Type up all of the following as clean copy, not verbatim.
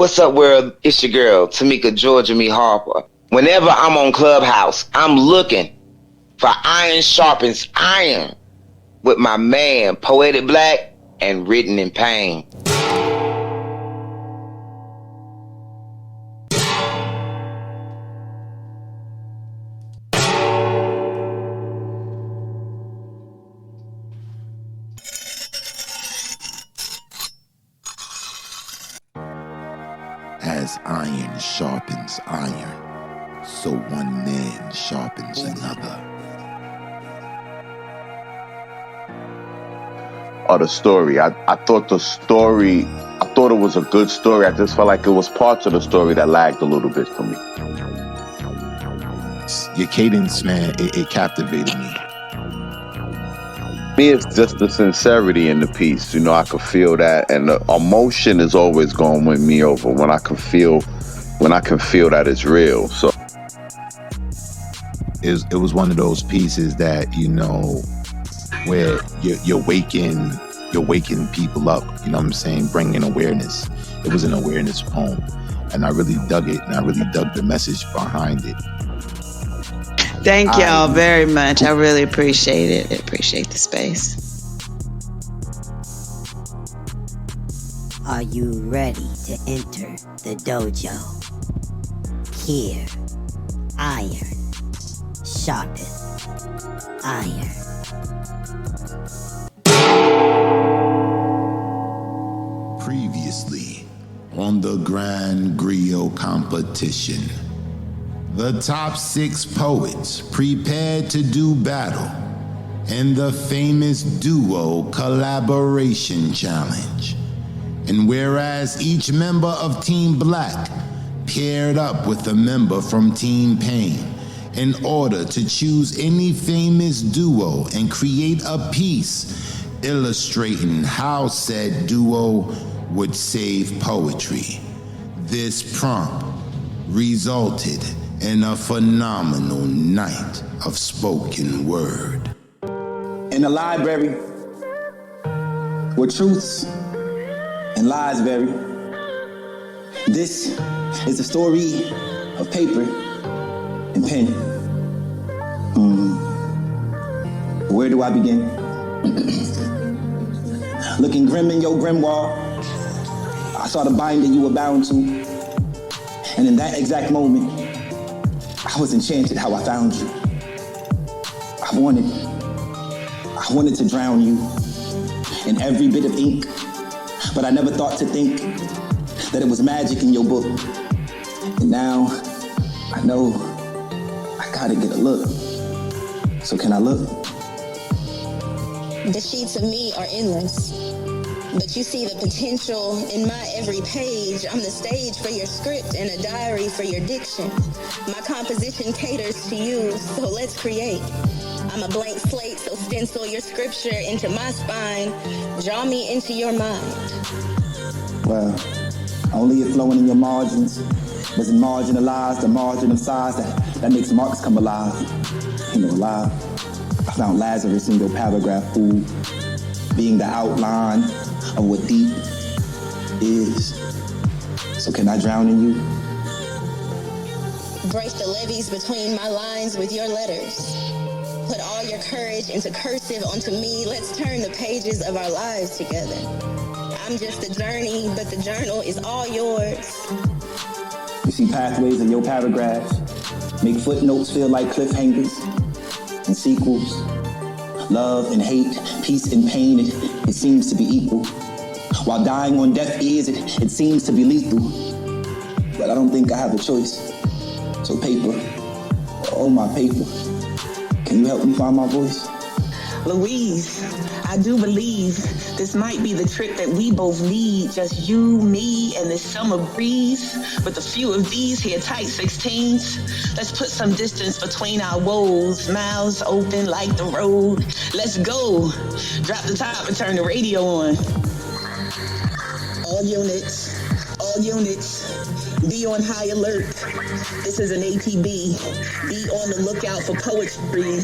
What's up, world? It's your girl, Tamika Georgia Me Harper. Whenever I'm on Clubhouse, I'm looking for Iron Sharpens Iron with my man, Poetic Black and Written in Pain. As iron sharpens iron, so one man sharpens another. The story. I thought it was a good story. I just felt like it was parts of the story that lagged a little bit for me. Your cadence, man, it captivated me. Me, it's just the sincerity in the piece. You know, I could feel that, and the emotion is always going to win me over when I can feel that it's real. So it was one of those pieces that, you know, where you're waking people up. You know what I'm saying? Bringing awareness. It was an awareness poem, and I really dug it, and I really dug the message behind it. Thank y'all very much. I really appreciate it. I appreciate the space. Are you ready to enter the dojo? Here, iron, Sharpeth, iron. Previously, on the Grand Griot competition, the top 6 poets prepared to do battle in the famous duo collaboration challenge. And whereas each member of Team Black paired up with a member from Team Pain in order to choose any famous duo and create a piece illustrating how said duo would save poetry, this prompt resulted in a phenomenal night of spoken word. In a library where truths and lies vary, this is the story of paper and pen. Where do I begin? Looking grim in your grimoire, I saw the binding you were bound to, and in that exact moment, I was enchanted how I found you. I wanted to drown you in every bit of ink, but I never thought to think that it was magic in your book. And now, I know I gotta get a look. So can I look? The sheets of me are endless, but you see the potential in my every page. I'm the stage for your script and a diary for your diction. My composition caters to you, so let's create. I'm a blank slate, so stencil your scripture into my spine. Draw me into your mind. Well, only it flowing in your margins doesn't marginalize the margin of size that makes marks come alive. You know, alive. I found Lazarus in your paragraph, fool, being the outline of what deep is. So can I drown in you? Break the levees between my lines with your letters. Put all your courage into cursive onto me. Let's turn the pages of our lives together. I'm just a journey, but the journal is all yours. You see pathways in your paragraphs. Make footnotes feel like cliffhangers and sequels. Love and hate, peace and pain, it seems to be equal. While dying on deaf ears, it seems to be lethal. But I don't think I have a choice. So paper, oh my paper, can you help me find my voice? Louise, I do believe this might be the trip that we both need. Just you, me, and this summer breeze. With a few of these here tight 16s. Let's put some distance between our woes. Mouths open like the road. Let's go. Drop the top and turn the radio on. All units, be on high alert. This is an APB. Be on the lookout for poetry.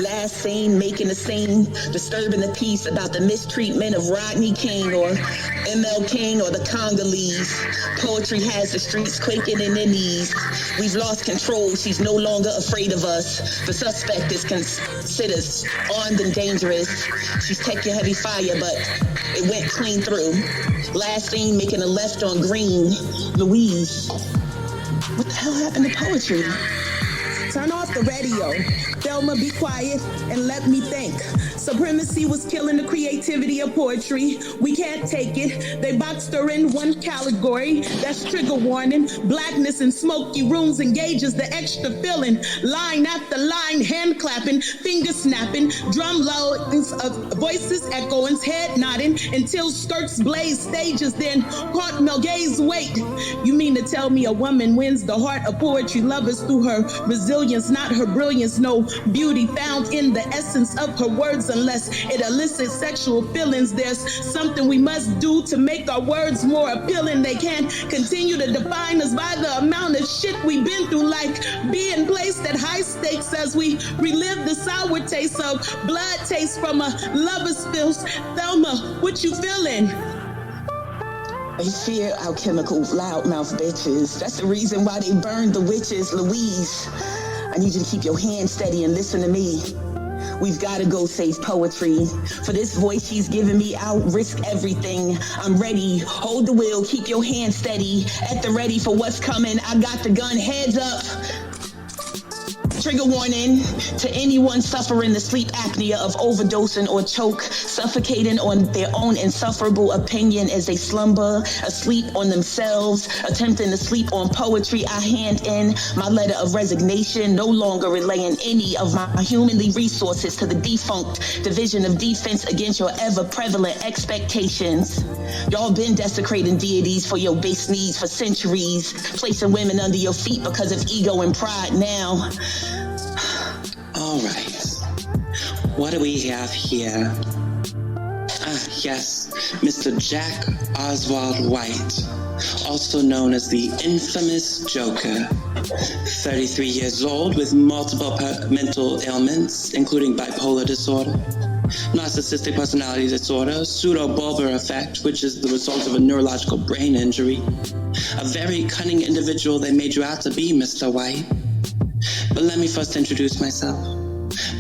Last scene, making a scene, disturbing the peace about the mistreatment of Rodney King or ML King or the Congolese. Poetry has the streets quaking in their knees. We've lost control. She's no longer afraid of us. The suspect is considered armed and dangerous. She's taking heavy fire, but it went clean through. Last scene, making a left on Green. Louise. What the hell happened to poetry? Turn off the radio. Thelma, be quiet and let me think. Supremacy was killing the creativity of poetry. We can't take it. They boxed her in one category. That's trigger warning. Blackness in smoky rooms engages the extra feeling. Line after line, hand clapping, finger snapping, drum loads of voices echoing, head nodding until skirts blaze stages. Then caught Melgaze wait. You mean to tell me a woman wins the heart of poetry lovers through her resilience, not her brilliance? No beauty found in the essence of her words unless it elicits sexual feelings. There's something we must do to make our words more appealing. They can't continue to define us by the amount of shit we've been through, like being placed at high stakes as we relive the sour taste of blood taste from a lover's spills. Thelma, what you feeling? They fear alchemical loudmouth bitches. That's the reason why they burned the witches. Louise, I need you to keep your hand steady and listen to me. We've got to go save poetry. For this voice she's giving me, I'll risk everything. I'm ready. Hold the wheel. Keep your hand steady. At the ready for what's coming. I got the gun. Heads up. Trigger warning to anyone suffering the sleep apnea of overdosing or choke, suffocating on their own insufferable opinion as they slumber, asleep on themselves, attempting to sleep on poetry. I hand in my letter of resignation, no longer relaying any of my humanly resources to the defunct Division of Defense against your ever-prevalent expectations. Y'all been desecrating deities for your base needs for centuries, placing women under your feet because of ego and pride. Now, all right, what do we have here? Yes, Mr. Jack Oswald White, also known as the infamous Joker, 33 years old with multiple mental ailments, including bipolar disorder, narcissistic personality disorder, pseudo-bulbar effect, which is the result of a neurological brain injury. A very cunning individual they made you out to be, Mr. White. But let me first introduce myself.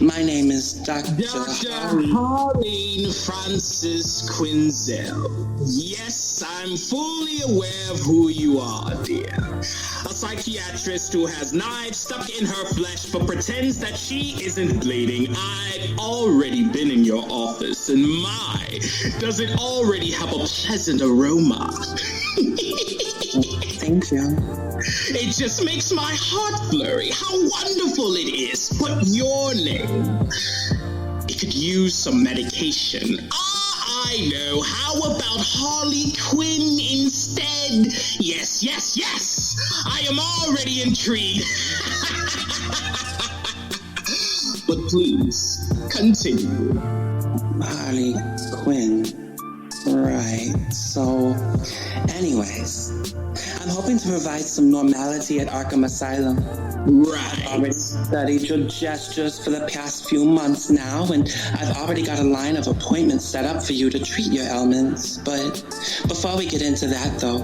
My name is Dr. Harleen Francis Quinzel. Yes, I'm fully aware of who you are, dear. A psychiatrist who has knives stuck in her flesh but pretends that she isn't bleeding. I've already been in your office, and my, does it already have a pleasant aroma. Thank you. It just makes my heart flurry. How wonderful it is. But your name, it could use some medication. I know. How about Harley Quinn instead? Yes, yes, yes. I am already intrigued. But please, continue. Harley Quinn. Right, so anyways, I'm hoping to provide some normality at Arkham Asylum. Right. I've already studied your gestures for the past few months now, and I've already got a line of appointments set up for you to treat your ailments. But before we get into that, though,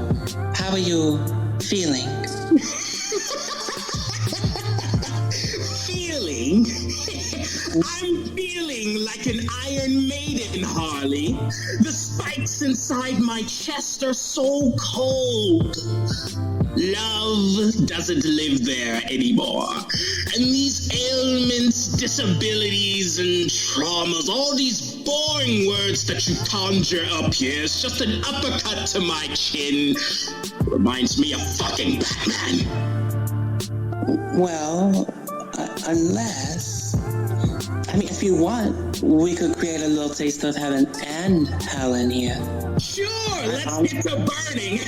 how are you feeling? Feeling? I'm feeling like an Iron Maiden, Harley. The spikes inside my chest are so cold. Love doesn't live there anymore. And these ailments, disabilities, and traumas, all these boring words that you conjure up here, is just an uppercut to my chin. Reminds me of fucking Batman. Well, unless... if you want, we could create a little taste of heaven and hell in here. Sure, let's get to burning.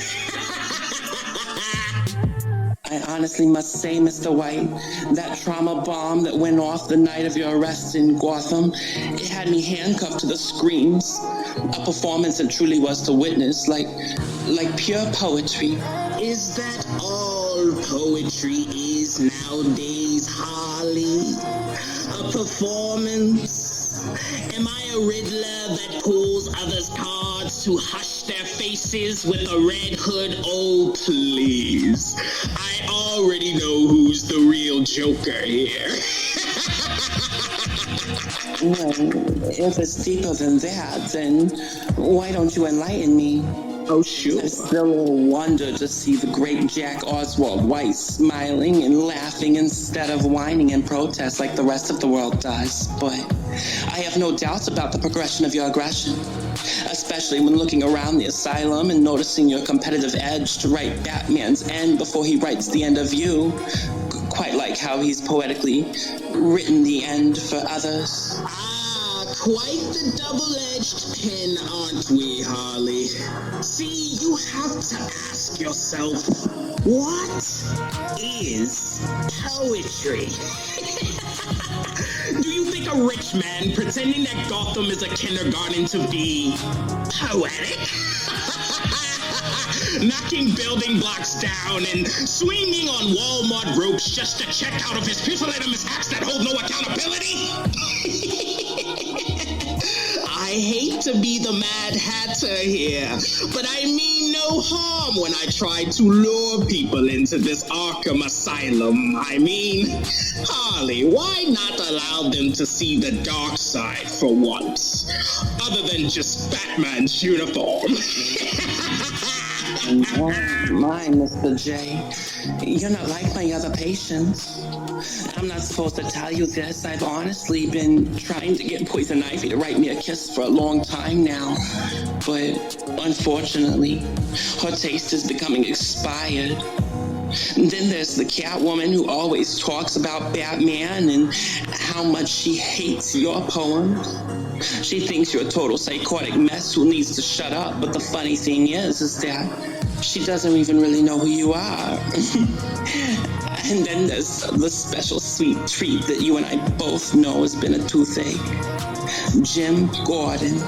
I honestly must say, Mr. White, that trauma bomb that went off the night of your arrest in Gotham, it had me handcuffed to the screams. A performance it truly was to witness, like pure poetry. Is that all poetry is nowadays, Holly? A performance? Am I a riddler that pulls others' cards to hush their faces with a red hood? Oh, please. I already know who's the real Joker here. Well, if it's deeper than that, then why don't you enlighten me? Oh, sure. It's still a wonder to see the great Jack Oswald White smiling and laughing instead of whining and protest like the rest of the world does. But I have no doubts about the progression of your aggression, especially when looking around the asylum and noticing your competitive edge to write Batman's end before he writes the end of you. Quite like how he's poetically written the end for others. Quite the double-edged pen, aren't we, Harley? See, you have to ask yourself, what is poetry? Do you think a rich man pretending that Gotham is a kindergarten to be poetic? Knocking building blocks down and swinging on Walmart ropes just to check out of his pusillanimous acts that hold no accountability? I hate to be the Mad Hatter here, but I mean no harm when I try to lure people into this Arkham Asylum. I mean, Harley, why not allow them to see the dark side for once, other than just Batman's uniform? My, Mr. J, you're not like my other patients. I'm not supposed to tell you this. I've honestly been trying to get Poison Ivy to write me a kiss for a long time now. But unfortunately, her taste is becoming expired. And then there's the Catwoman who always talks about Batman and how much she hates your poems. She thinks you're a total psychotic mess who needs to shut up. But the funny thing is that she doesn't even really know who you are. And then there's the special sweet treat that you and I both know has been a toothache. Jim Gordon.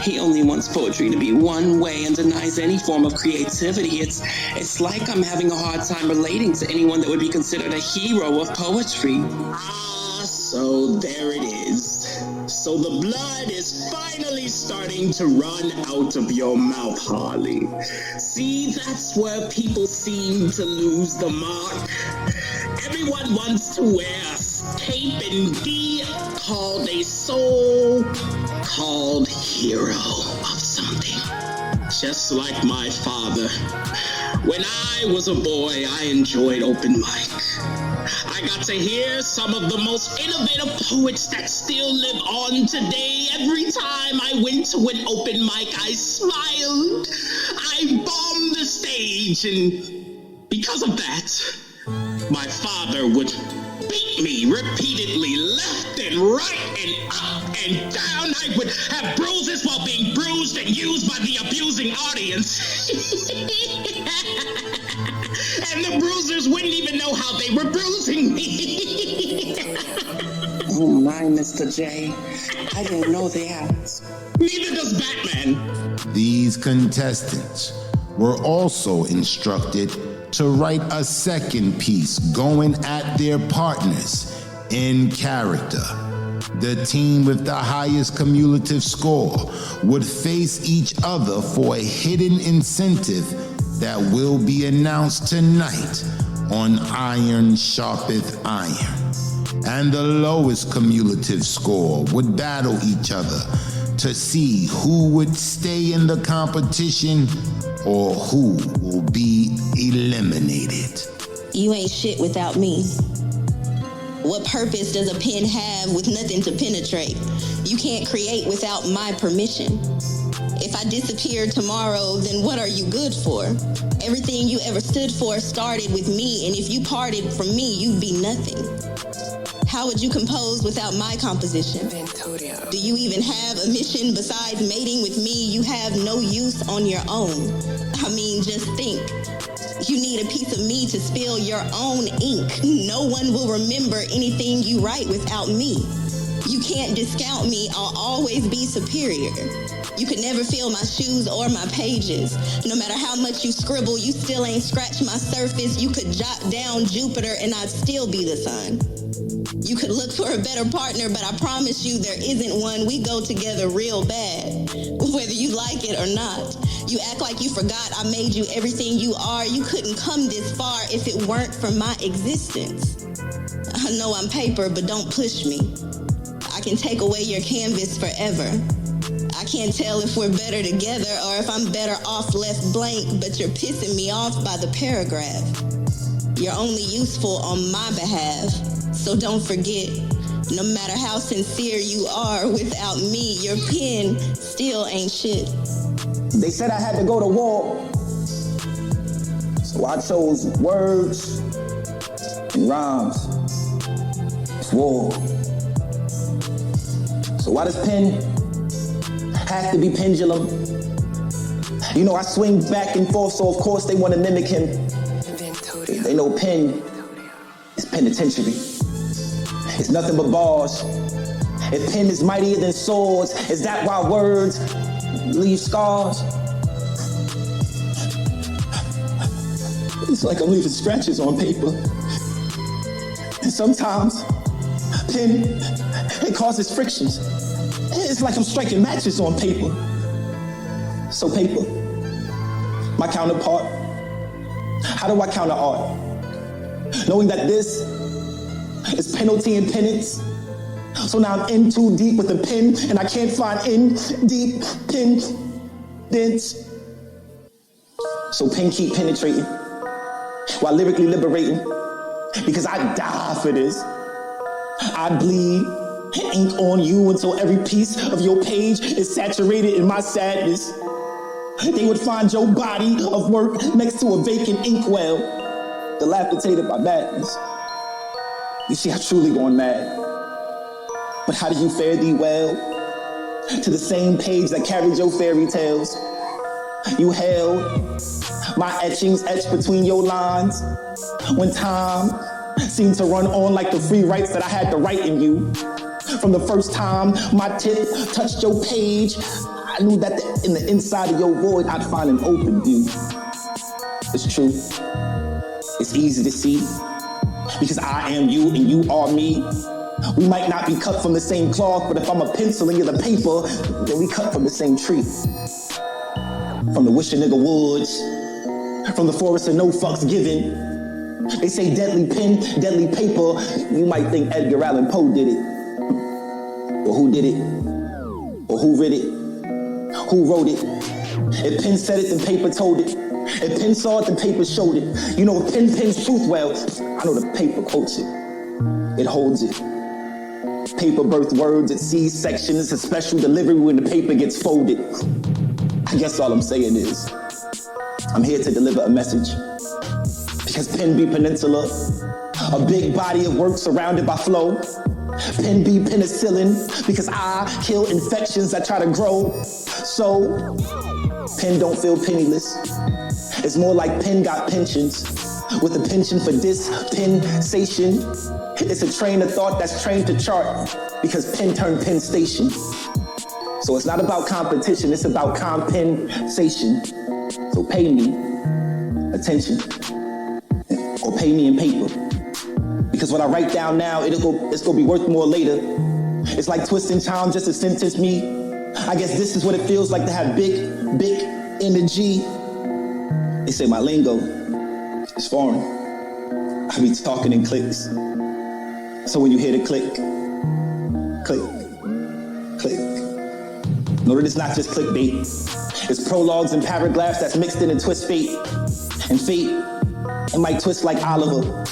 He only wants poetry to be one way and denies any form of creativity. It's like I'm having a hard time relating to anyone that would be considered a hero of poetry. So there it is. So the blood is finally starting to run out of your mouth, Harley. See, that's where people seem to lose the mark. Everyone wants to wear a cape and be called a so-called hero of something. Just like my father. When I was a boy, I enjoyed open mic. I got to hear some of the most innovative poets that still live on today. Every time I went to an open mic, I smiled. I bombed the stage, and because of that, my father would beat me repeatedly, left and right and up and down. I would have bruises while being bruised and used by the abusing audience. And the bruisers wouldn't even know how they were bruising me. Oh my, Mr. J. I didn't know that. Neither does Batman. These contestants were also instructed to write a second piece going at their partners in character. The team with the highest cumulative score would face each other for a hidden incentive that will be announced tonight on Iron Sharpeth Iron. And the lowest cumulative score would battle each other to see who would stay in the competition or who will be eliminated. You ain't shit without me. What purpose does a pen have with nothing to penetrate? You can't create without my permission. If I disappear tomorrow, then what are you good for? Everything you ever stood for started with me, and if you parted from me, you'd be nothing. How would you compose without my composition? Do you even have a mission besides mating with me? You have no use on your own. I mean, just think. You need a piece of me to spill your own ink. No one will remember anything you write without me. You can't discount me. I'll always be superior. You could never feel my shoes or my pages. No matter how much you scribble, you still ain't scratched my surface. You could jot down Jupiter and I'd still be the sun. You could look for a better partner, but I promise you there isn't one. We go together real bad, whether you like it or not. You act like you forgot I made you everything you are. You couldn't come this far if it weren't for my existence. I know I'm paper, but don't push me. I can take away your canvas forever. I can't tell if we're better together or if I'm better off left blank, but you're pissing me off by the paragraph. You're only useful on my behalf, so don't forget, no matter how sincere you are, without me, your pen still ain't shit. They said I had to go to war, so I chose words and rhymes. It's war. So why does pen have to be pendulum? You know, I swing back and forth, so of course they want to mimic him. They know pen is penitentiary. It's nothing but bars. If pen is mightier than swords, is that why words leave scars? It's like I'm leaving scratches on paper. And sometimes, pen, it causes frictions. It's like I'm striking matches on paper. So paper, my counterpart, how do I counter art? Knowing that this is penalty and penance. So now I'm in too deep with the pen and I can't find in deep pen dents. So pen keep penetrating while lyrically liberating, because I die for this. I bleed ink on you until every piece of your page is saturated in my sadness. They would find your body of work next to a vacant inkwell, dilapidated by madness. You see, I've truly gone mad. But how do you fare thee well to the same page that carried your fairy tales? You held my etchings etched between your lines when time seemed to run on like the free rights that I had to write in you. From the first time my tip touched your page, I knew that in the inside of your void, I'd find an open view. It's true. It's easy to see, because I am you and you are me. We might not be cut from the same cloth, but if I'm a pencil and you're the paper, then we cut from the same tree. From the wish a nigga woods, from the forest of no fucks given. They say deadly pen, deadly paper. You might think Edgar Allan Poe did it. Or who did it? Or who read it? Who wrote it? If pen said it, then paper told it. If pen saw it, then paper showed it. You know, if pen pens truth well, I know the paper quotes it. It holds it. Paper birth words at C-section. It's a special delivery when the paper gets folded. I guess all I'm saying is, I'm here to deliver a message. Because pen be peninsula, a big body of work surrounded by flow. Pen be penicillin, because I kill infections that try to grow. So, pen don't feel penniless. It's more like pen got pensions, with a pension for dispensation. It's a train of thought that's trained to chart, because pen turned pen station. So it's not about competition, it's about compensation. So pay me attention, or pay me in paper. Because what I write down now, it's gonna be worth more later. It's like twisting time just to sentence me. I guess this is what it feels like to have big energy. They say my lingo is foreign. I be talking in clicks. So when you hear the click, click, click, know that it's not just clickbait. It's prologues and paragraphs that's mixed in and twist fate. And fate, it might twist like Oliver.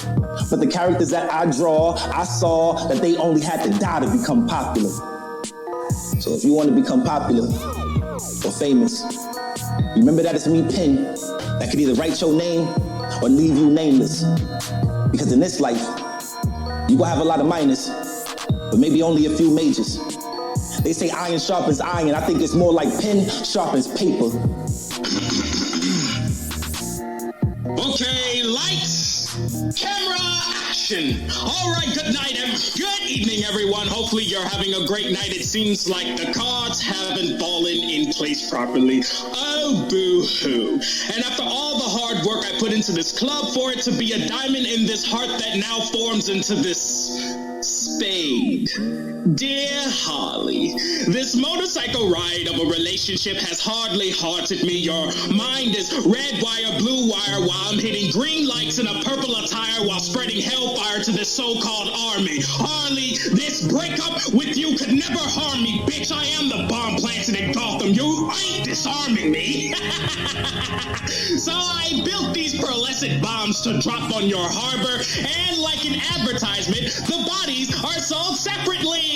But the characters that I draw, I saw that they only had to die to become popular. So if you want to become popular or famous, remember that it's me, pen, that could either write your name or leave you nameless. Because in this life, you gonna have a lot of minors, but maybe only a few majors. They say iron sharpens iron. I think it's more like pen sharpens paper. Okay, lights, camera, action. All right, good night and good evening, everyone. Hopefully you're having a great night. It seems like the cards haven't fallen in place properly. Oh, boo-hoo. And after all the hard work I put into this club for it to be a diamond in this heart that now forms into this spade. Dear Holly, this motorcycle ride of a relationship has hardly haunted me. Your mind is red wire, blue wire, while I'm hitting green lights in a purple attire while spreading hellfire to this so-called army. Harley, this breakup with you could never harm me, bitch. I am the bomb planted in Gotham. You ain't disarming me. So I built these pearlescent bombs to drop on your harbor, and like an advertisement, the bodies are sold separately.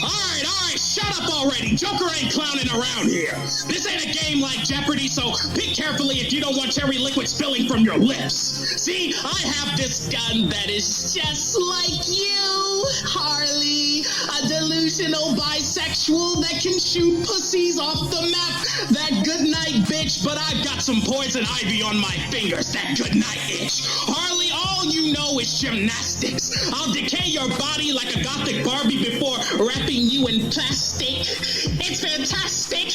All right, shut up already. Joker ain't clowning around here. This ain't a game like Jeopardy, so pick carefully if you don't want cherry liquid spilling from your lips. See, I have this gun that is just like you, Harley. A delusional bisexual that can shoot pussies off the map. That good night bitch, but I've got some poison ivy on my fingers. That good night itch. Harley, all you know is gymnastics. I'll decay your body like a gothic Barbie before wrapping you in plastic. It's fantastic.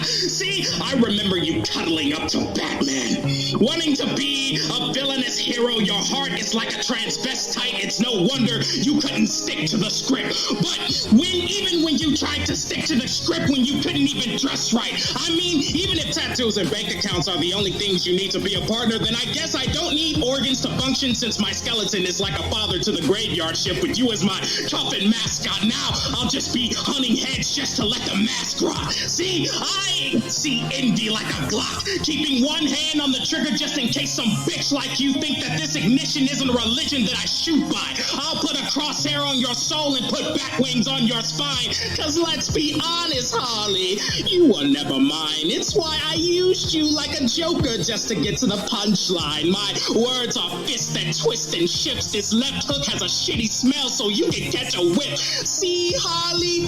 See, I remember you cuddling up to Batman. Wanting to be a villainous hero, your heart is like a transvestite. It's no wonder you couldn't stick to the script. But even when you tried to stick to the script when you couldn't even dress right. I mean, even if tattoos and bank accounts are the only things you need to be a partner, then I guess I don't need organs to function since my skeleton is like a father to the graveyard ship with you as my coffin mascot. Now I'll just be hunting heads just to let the mask rot. See, I see envy like a Glock, keeping one hand on the trigger just in case some bitch like you think that this ignition isn't a religion that I shoot by. I'll put a crosshair on your soul and put bat wings on your spine. Cause let's be honest, Harley, you were never mine. It's why I used you like a joker just to get to the punchline. My words are fists that twist and shifts. This left hook has a shitty smell so you can catch a whip. See, Harley,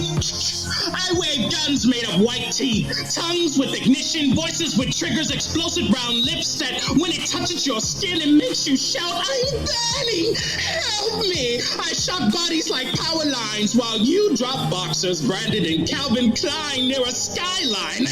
I wave guns made of white teeth, tongues with ignition, voices with triggers, explosive brown lips that when it touches your skin it makes you shout, I'm burning, help me. I shot bodies like power lines while you drop boxers branded in Calvin Klein near a skyline.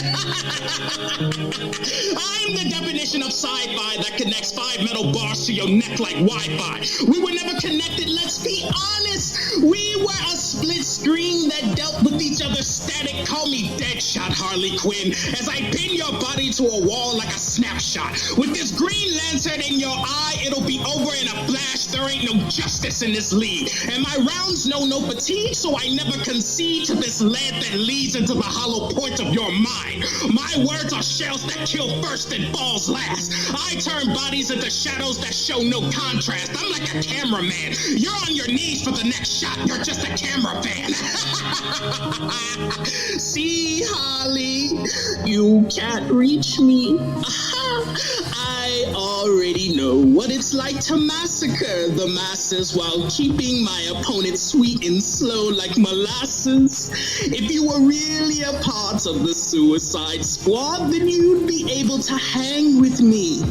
I'm the definition of sci-fi that connects 5 metal bars to your neck like Wi-Fi. We were never connected, let's be honest. We were a split screen that dealt with each other's static. Call me Deadshot, Harley Quinn, as I pin your body to a wall like a snapshot. With this green lantern in your eye, it'll be over in a flash. There ain't no justice in this league. And my rounds know no fatigue, so I never concede to this lead that leads into the hollow point of your mind. My words are shells that kill first and falls last. I turn bodies into shadows that show no contrast. I'm like a cameraman. You're on your knees for the next shot. You're just a camera fan. See, Holly, you can't reach me. I already know what it's like to massacre the masses while keeping my opponent sweet and slow like molasses. If you were really a part of the Suicide Squad, then you'd be able to hang with me.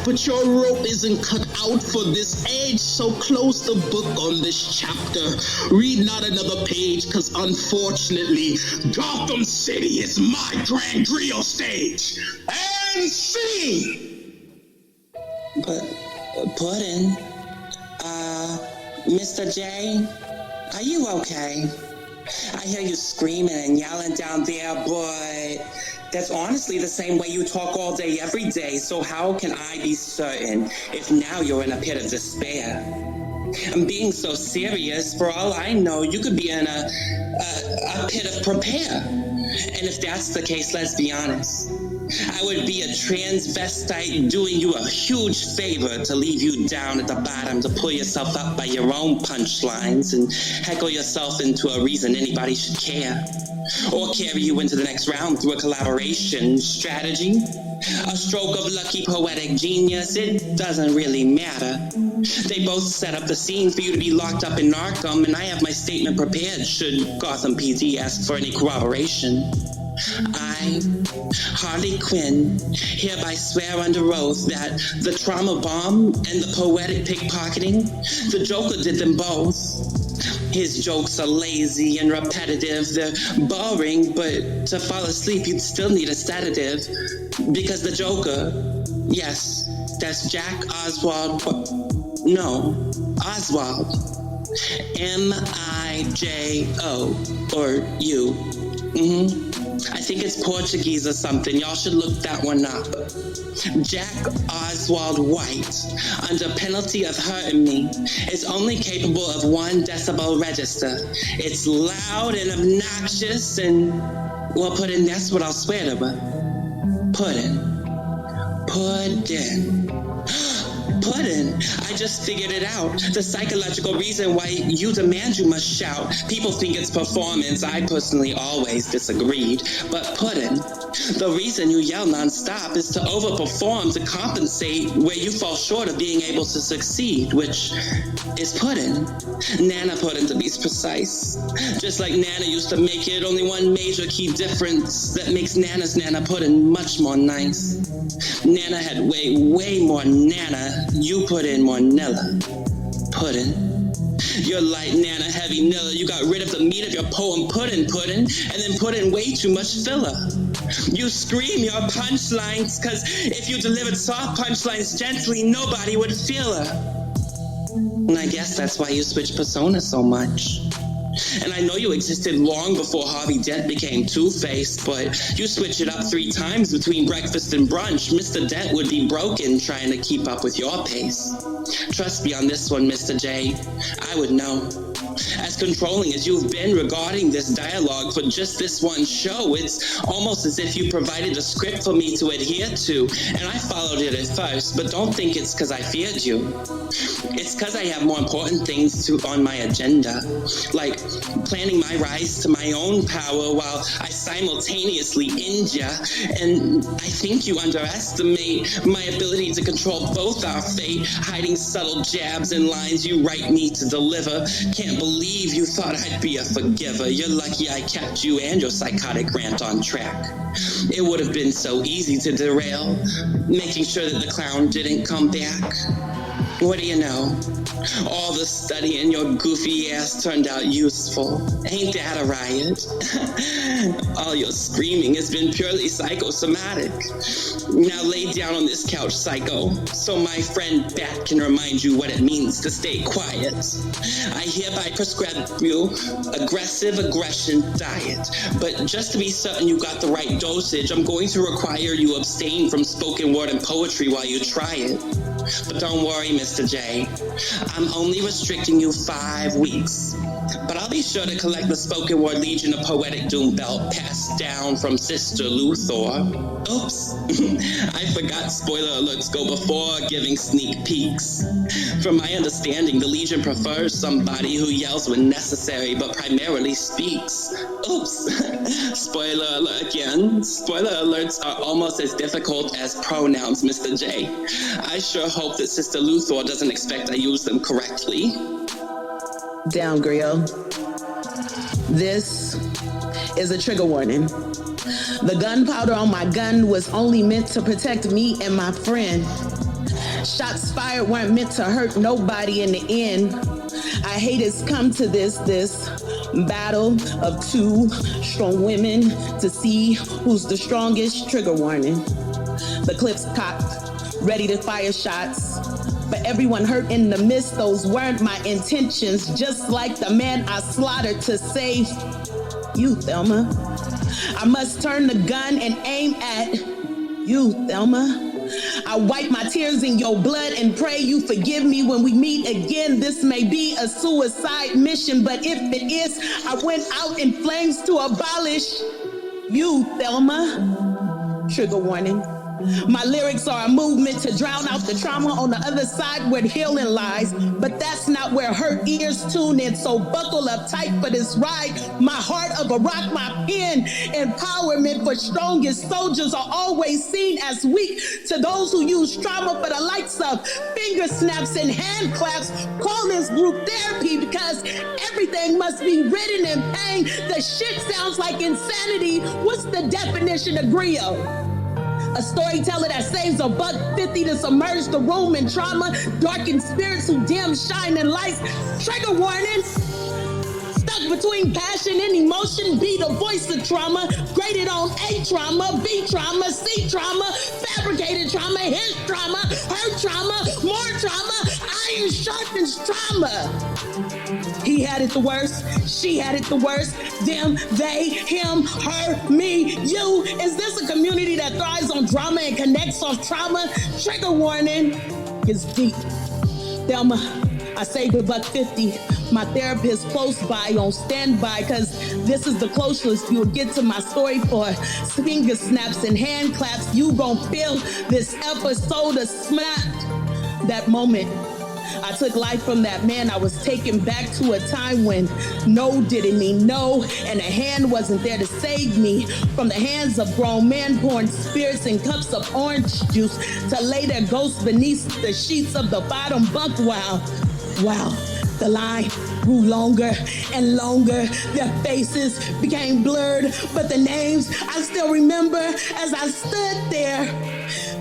But your rope isn't cut out for this age, so close the book on this chapter. Read not another page, cause unfortunately, Gotham City is my Grand Griot stage. And scene! But, Puddin', Mr. J, are you okay? I hear you screaming and yelling down there, but that's honestly the same way you talk all day, every day. So how can I be certain if now you're in a pit of despair? I'm being so serious. For all I know, you could be in a pit of prepare. And if that's the case, let's be honest. I would be a transvestite doing you a huge favor to leave you down at the bottom to pull yourself up by your own punchlines and heckle yourself into a reason anybody should care. Or carry you into the next round through a collaboration strategy. A stroke of lucky poetic genius, it doesn't really matter. They both set up the scene for you to be locked up in Arkham, and I have my statement prepared should Gotham PD ask for any corroboration. I Harley Quinn, hereby swear under oath that the trauma bomb and the poetic pickpocketing, the Joker did them both. His jokes are lazy and repetitive. They're boring, but to fall asleep, you'd still need a sedative. Because the Joker, yes, that's Jack Oswald. No, Oswald. M-I-J-O, or U. I think it's Portuguese or something. Y'all should look that one up. Jack Oswald White, under penalty of hurting me, is only capable of 1 decibel register. It's loud and obnoxious and, well, Puddin', that's what I'll swear to, but Puddin'. Puddin', I just figured it out. The psychological reason why you demand you must shout. People think it's performance. I personally always disagreed. But Puddin', the reason you yell nonstop is to overperform, to compensate where you fall short of being able to succeed, which is Puddin'. Nana Puddin', to be precise. Just like Nana used to make it, only one major key difference that makes Nana's Nana Puddin' much more nice. Nana had way more Nana. You put in more Nilla. Puddin'. You're light Nana, heavy Nilla. You got rid of the meat of your poem Puddin', and then put in way too much filler. You scream your punchlines, cause if you delivered soft punchlines gently, nobody would feel her. And I guess that's why you switch personas so much. And I know you existed long before Harvey Dent became Two-Face, but you switch it up 3 times between breakfast and brunch. Mr. Dent would be broken trying to keep up with your pace. Trust me on this one, Mr. J. I would know. As controlling as you've been regarding this dialogue for just this one show, it's almost as if you provided a script for me to adhere to, and I followed it at first, but don't think it's because I feared you. It's because I have more important things on my agenda, like planning my rise to my own power while I simultaneously injure, and I think you underestimate my ability to control both our fate, hiding subtle jabs and lines you write me to deliver. Can't believe you thought I'd be a forgiver. You're lucky I kept you and your psychotic rant on track. It would have been so easy to derail, making sure that the clown didn't come back. What do you know? All the study in your goofy ass turned out useful. Ain't that a riot? All your screaming has been purely psychosomatic. Now lay down on this couch, psycho, so my friend Bat can remind you what it means to stay quiet. I hereby prescribe you aggressive aggression diet, but just to be certain you got the right dosage, I'm going to require you abstain from spoken word and poetry while you try it. But don't worry, Mr. J. I'm only restricting you 5 weeks. But I'll be sure to collect the spoken word Legion of Poetic Doom belt passed down from Sister Luthor. Oops. I forgot spoiler alerts go before giving sneak peeks. From my understanding, the Legion prefers somebody who yells when necessary but primarily speaks. Oops. Spoiler alert again. Spoiler alerts are almost as difficult as pronouns, Mr. J. I sure hope that Sister Luthor doesn't expect I use them correctly. Down, Griot. This is a trigger warning. The gunpowder on my gun was only meant to protect me and my friend. Shots fired weren't meant to hurt nobody in the end. I hate it's come to this battle of 2 strong women to see who's the strongest. Trigger warning. The clip's cocked, ready to fire shots. But everyone hurt in the midst, those weren't my intentions. Just like the man I slaughtered to save you, Thelma. I must turn the gun and aim at you, Thelma. I wipe my tears in your blood and pray you forgive me when we meet again. This may be a suicide mission, but if it is, I went out in flames to abolish you, Thelma. Trigger warning. My lyrics are a movement to drown out the trauma on the other side where healing lies. But that's not where hurt ears tune in. So buckle up tight for this ride. My heart of a rock, my pen. Empowerment for strongest soldiers are always seen as weak to those who use trauma for the likes of finger snaps and hand claps. Call this group therapy because everything must be written in pain. The shit sounds like insanity. What's the definition of Griot? A storyteller that saves $1.50 to submerge the room in trauma, darkened spirits who dim shining lights. Trigger warning. Stuck between passion and emotion, be the voice of trauma. Graded on A trauma, B trauma, C trauma, fabricated trauma, his trauma, her trauma, more trauma. Iron sharpens trauma. He had it the worst, she had it the worst. Them, they, him, her, me, you. Is this a community that thrives on drama and connects off trauma? Trigger warning is deep. Thelma, I saved $1.50. My therapist close by on standby, cause this is the closest you'll get to my story for finger snaps and hand claps. You gon' feel this episode of smacked. That moment I took life from that man. I was taken back to a time when no didn't mean no, and a hand wasn't there to save me from the hands of grown men pouring spirits in cups of orange juice to lay their ghosts beneath the sheets of the bottom bunk. Wow. The line grew longer and longer. Their faces became blurred, but the names I still remember as I stood there,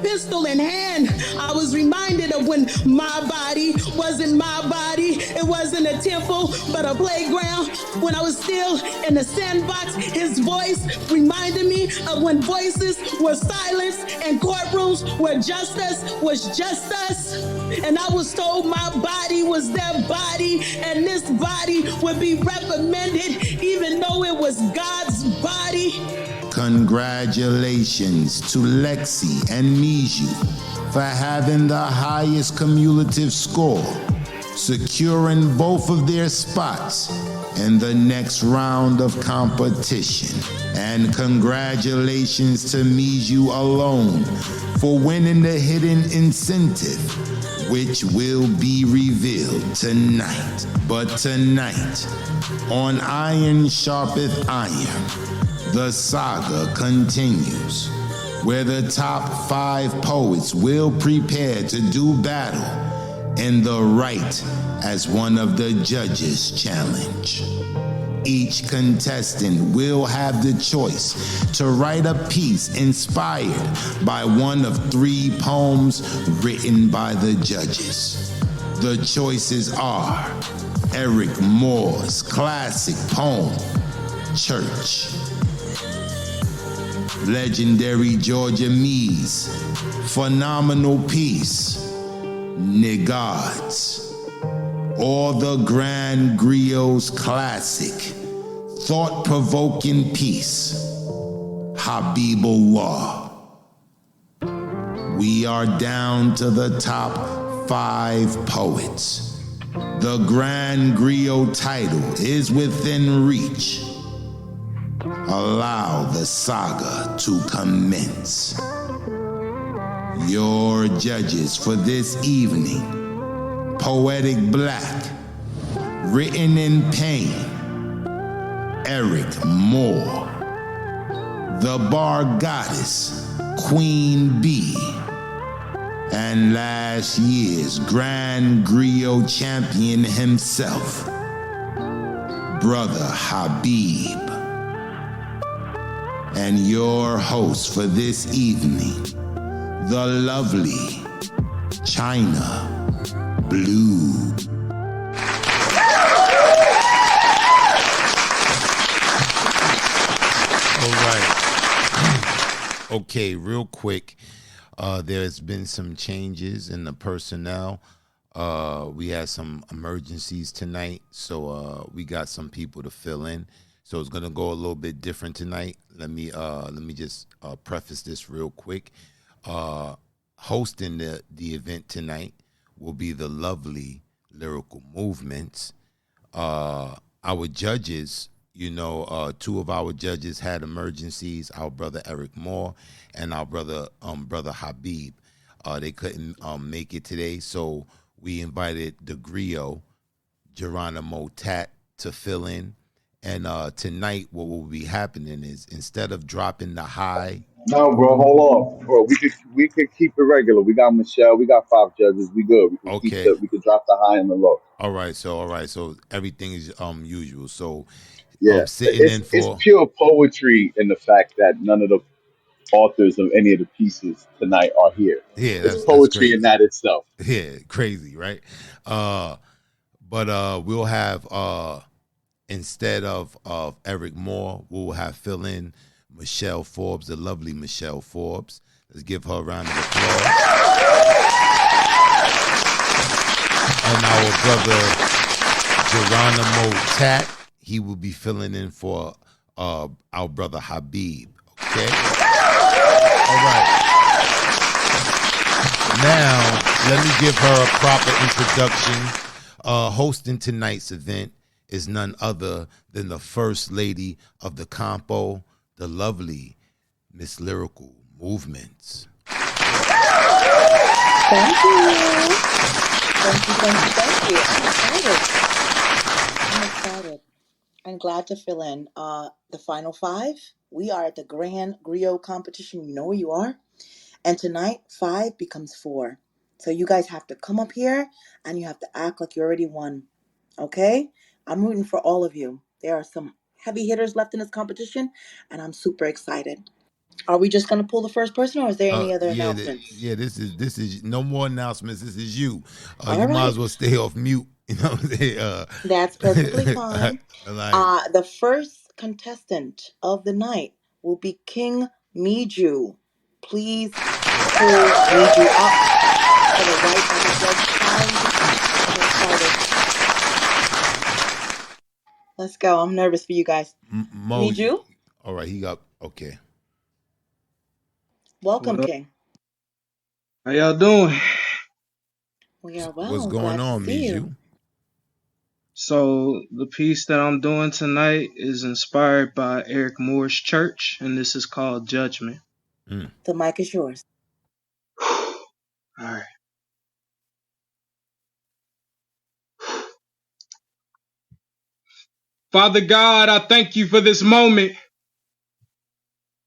pistol in hand. I was reminded of when my body wasn't my body. It wasn't a temple, but a playground. When I was still in the sandbox, his voice reminded me of when voices were silenced and courtrooms where justice was just us. And I was told my body was their body, and this body would be reprimanded even though it was God's body. Congratulations to Lexi and Miju for having the highest cumulative score, securing both of their spots in the next round of competition. And congratulations to Miju alone for winning the hidden incentive, which will be revealed tonight. But tonight, on Iron Sharpeth Iron, the saga continues, where the top 5 poets will prepare to do battle in the right as one of the judges challenge. Each contestant will have the choice to write a piece inspired by one of 3 poems written by the judges. The choices are Eric Moore's classic poem, Church, legendary Georgia Me's phenomenal piece, Niggards, or the Grand Griot's classic, thought-provoking piece, Habibullah. We are down to the top 5 poets. The Grand Griot title is within reach. Allow the saga to commence. Your judges for this evening: Poetic Black, written in pain, Eric Moore. The Bar Goddess, Queen B. And last year's Grand Griot champion himself, Brother Habib. And your host for this evening, the lovely China Blue. All right. Okay, real quick. There's been some changes in the personnel. We had some emergencies tonight, so we got some people to fill in. So it's gonna go a little bit different tonight. Let me just preface this real quick. Hosting the event tonight will be the lovely Lyrical Movements. Our judges You know, two of our judges had emergencies, our brother Eric Moore and our brother Habib. They couldn't make it today, so we invited the Griot, Geronimo Tat, to fill in. And tonight, what will be happening is, instead of dropping the high. No, bro, hold on, bro. We could keep it regular. We got Michelle. We got 5 judges. We good. We can Okay. we could drop the high and the low. All right. So everything is usual. So yeah, it's pure poetry in the fact that none of the authors of any of the pieces tonight are here. Yeah, it's poetry in that itself. Yeah, crazy, right? But we'll have instead of Eric Moore, we'll have fill in Michelle Forbes, the lovely Michelle Forbes. Let's give her a round of applause. And our brother Geronimo Tat, he will be filling in for our brother Habib. Okay? All right. Now, let me give her a proper introduction. Hosting tonight's event is none other than the First Lady of the Compo, the lovely Miss Lyrical Movements. Thank you. Thank you. I'm excited. I'm glad to fill in the final 5. We are at the Grand Griot competition. You know where you are. And tonight, 5 becomes 4. So you guys have to come up here and you have to act like you already won. Okay? I'm rooting for all of you. There are some heavy hitters left in this competition, and I'm super excited. Are we just gonna pull the first person, or is there any other announcements? This is no more announcements. This is you. All you right. might as well stay off mute. You know what I'm saying? That's perfectly fine. The first contestant of the night will be King Miju. Please pull Miju up to the right of the judge side. I'm excited. Let's go. I'm nervous for you guys. Miju? All right, he got okay. Welcome, King. How y'all doing? We are well. What's going on, Miju? So the piece that I'm doing tonight is inspired by Eric Moore's church, and this is called Judgment. The mic is yours. All right. Father God, I thank you for this moment.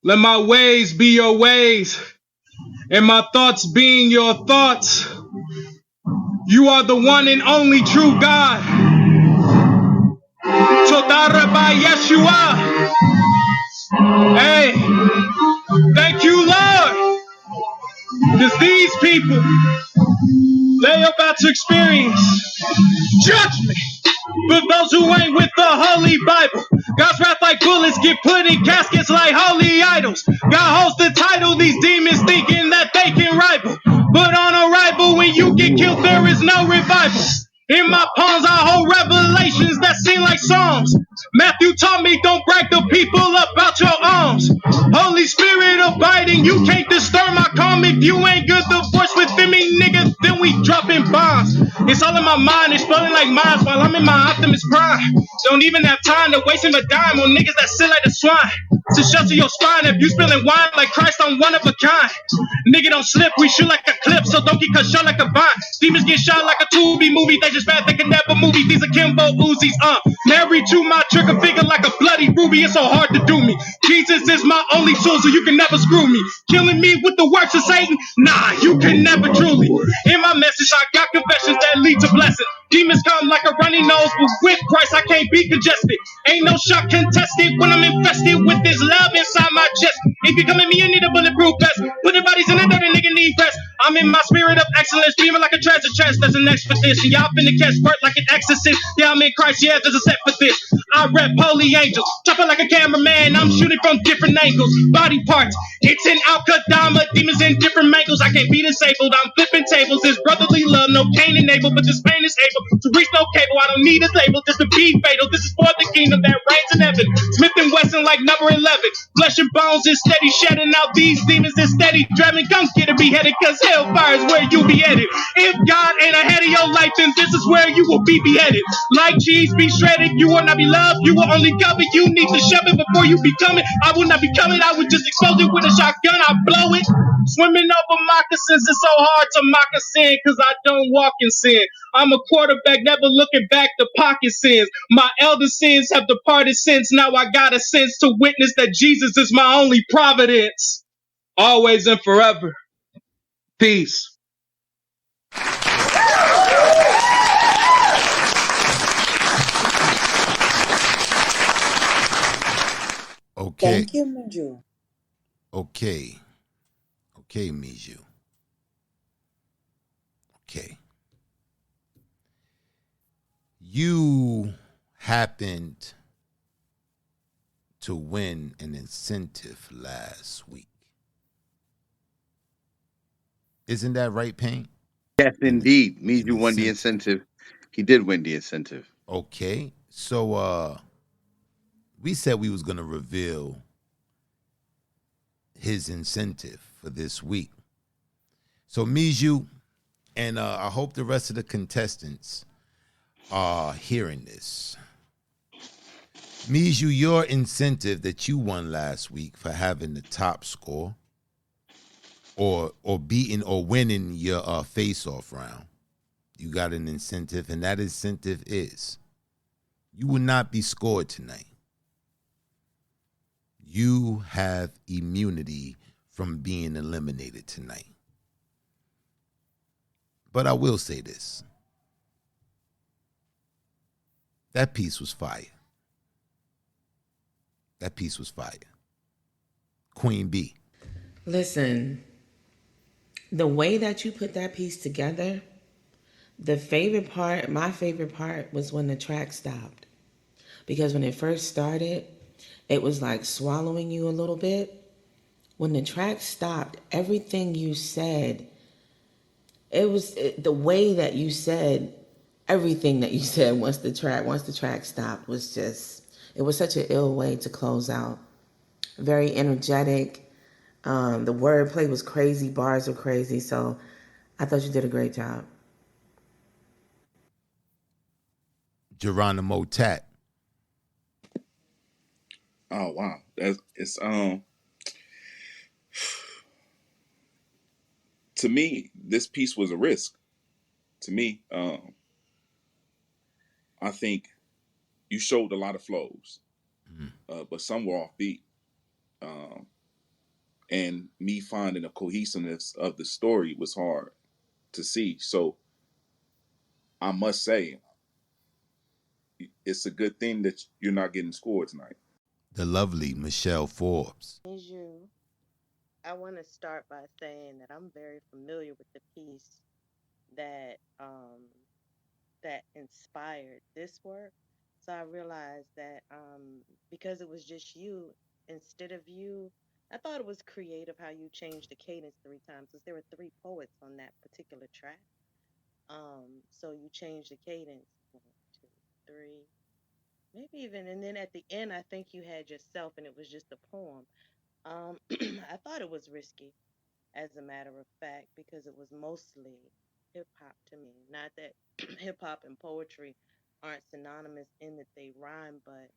Let my ways be your ways, and my thoughts being your thoughts. You are the one and only true God. Todaraba Yeshua. Hey, thank you, Lord. Because these people, they about to experience judgment. For those who ain't with the Holy Bible, God's wrath like bullets get put in caskets like holy idols. God holds the title, these demons thinking that they can rival. But on arrival, when you get killed, there is no revival. In my palms, I hold revelations that seem like songs. Matthew taught me, don't brag the people about your arms. Holy Spirit abiding, you can't disturb my calm. If you ain't good, the voice within me, nigga, then we dropping bombs. It's all in my mind, exploding like mines while I'm in my optimist prime. Don't even have time to waste him a dime on niggas that sit like the swine. To shelter your spine, if you spilling wine like Christ, I'm one of a kind. Nigga, don't slip, we shoot like a clip, so don't get cut short like a vine. Demons get shot like a Tubi movie, they just bad, they can never move me. These are Kimbo Uzis, married to my trigger finger like a bloody ruby, it's so hard to do me. Jesus is my only soul, so you can never screw me. Killing me with the works of Satan, nah, you can never truly. In my message, I got confessions that lead to blessings. Demons come like a runny nose, but with Christ I can't be congested. Ain't no shot contested when I'm infested with this love inside my chest. If you come at me, you need a bulletproof vest. Putting bodies in the dirt, a nigga need rest. I'm in my spirit of excellence, dreaming like a treasure chest. There's an expedition, y'all finna catch birth like an exorcist. Yeah, I'm in Christ, yeah, there's a set for this. I rep holy angels, chopping like a cameraman. I'm shooting from different angles, body parts. It's an Al-Qadama, demons in different angles. I can't be disabled, I'm flipping tables. There's brotherly love, no Cain enabled, but this pain is able to reach no cable. I don't need a label, this to be fatal. This is for the kingdom that reigns in heaven. Smith and Wesson like number 11. Flesh and bones is steady shedding out these demons. They're steady driving. Come get it beheaded, cause hellfire is where you be headed. If God ain't ahead of your life, then this is where you will be beheaded. Like cheese be shredded, you will not be loved, you will only covet. You need to shove it before you become it. I will not be coming, I would just explode it with a shotgun, I blow it. Swimming over moccasins, it's so hard to mock a sin, cause I don't walk in sin. I'm a quarterback, never looking back to pocket sins. My elder sins have departed since, now I got a sense to witness that Jesus is my only providence. Always and forever. Peace. Okay. Thank you, Miju. Okay. Okay, Miju. Okay. You happened to win an incentive last week. Isn't that right, Payne? Yes, indeed. Miju won the incentive. He did win the incentive. Okay. So we said we was gonna reveal his incentive for this week. So Miju, and I hope the rest of the contestants are hearing this. Miju, your incentive that you won last week for having the top score or beating or winning your face-off round, you got an incentive, and that incentive is you will not be scored tonight. You have immunity from being eliminated tonight. But I will say this. That piece was fire. That piece was fire. Queen B. Listen, the way that you put that piece together, my favorite part was when the track stopped. Because when it first started, it was like swallowing you a little bit. When the track stopped, everything you said, the way that you said everything that you said once the track stopped was just, it was such an ill way to close out. Very energetic. The wordplay was crazy, bars were crazy, so I thought you did a great job. Geronimo Tat. Oh wow, it's to me, this piece was a risk. To me, I think you showed a lot of flows, but some were offbeat. And me finding the cohesiveness of the story was hard to see. So I must say, it's a good thing that you're not getting scored tonight. The lovely Michelle Forbes. I want to start by saying that I'm very familiar with the piece that that inspired this work. So I realized that because it was just you, instead of you, I thought it was creative how you changed the cadence 3 times because there were 3 poets on that particular track. So you changed the cadence 1, 2, 3, maybe even, and then at the end, I think you had yourself, and it was just a poem. I thought it was risky, as a matter of fact, because it was mostly hip hop to me. Not that hip hop and poetry aren't synonymous in that they rhyme, but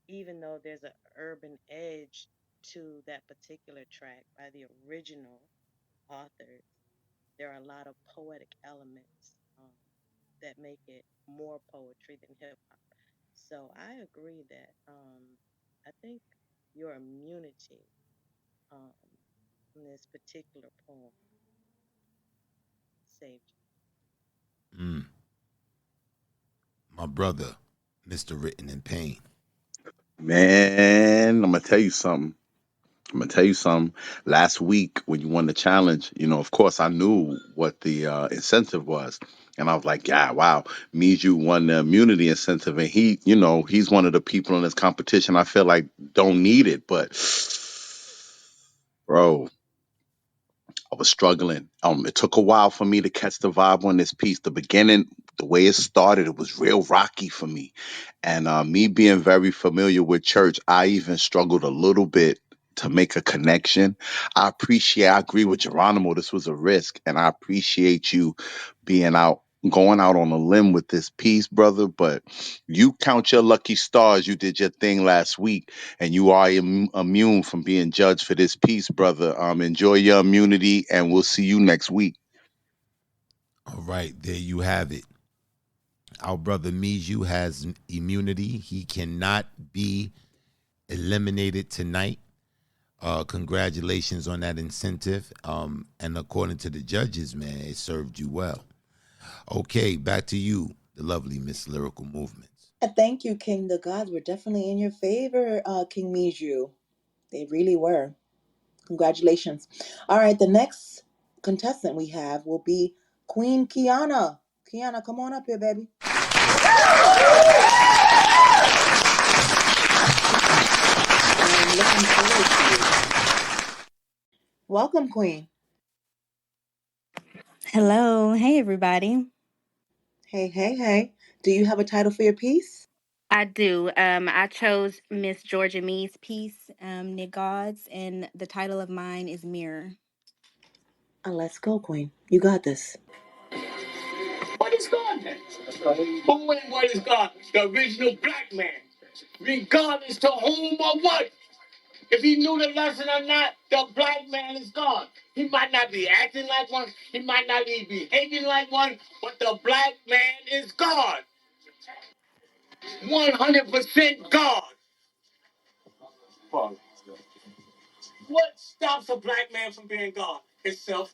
even though there's an urban edge to that particular track by the original authors, there are a lot of poetic elements that make it more poetry than hip hop. So I agree that I think your immunity in this particular poem saved you. My brother, Mr. Written in Pain. Man, I'm gonna tell you something. Last week when you won the challenge, of course I knew what the incentive was. And I was like, yeah, wow, Miju won the immunity incentive. And he's one of the people in this competition I feel like don't need it. But, bro, I was struggling. It took a while for me to catch the vibe on this piece. The beginning, the way it started, it was real rocky for me. And me being very familiar with church, I even struggled a little bit to make a connection. I agree with Geronimo. This was a risk, and I appreciate you going out on a limb with this piece, brother. But you count your lucky stars. You did your thing last week, and you are immune from being judged for this piece, brother. Enjoy your immunity, and we'll see you next week. All right, there you have it. Our brother Miju has immunity. He cannot be eliminated tonight. Congratulations on that incentive. And according to the judges, man, it served you well. Okay, back to you, the lovely Miss Lyrical Movements. Thank you, King. The gods were definitely in your favor, King Miju. They really were. Congratulations. All right, the next contestant we have will be Queen Kiana. Kiana, come on up here, baby. I'm looking forward to you. Welcome, Queen. Hello. Hey, everybody. Hey, hey, hey. Do you have a title for your piece? I do. I chose Miss Georgia Mead's piece, Gods, and the title of mine is Mirror. Let's go, Queen. You got this. What is God then? Who and what is God? The original black man. Regardless to whom or what. If he knew the lesson or not, the black man is God. He might not be acting like one, he might not be behaving like one, but the black man is God. 100% God. What stops a black man from being God? Himself.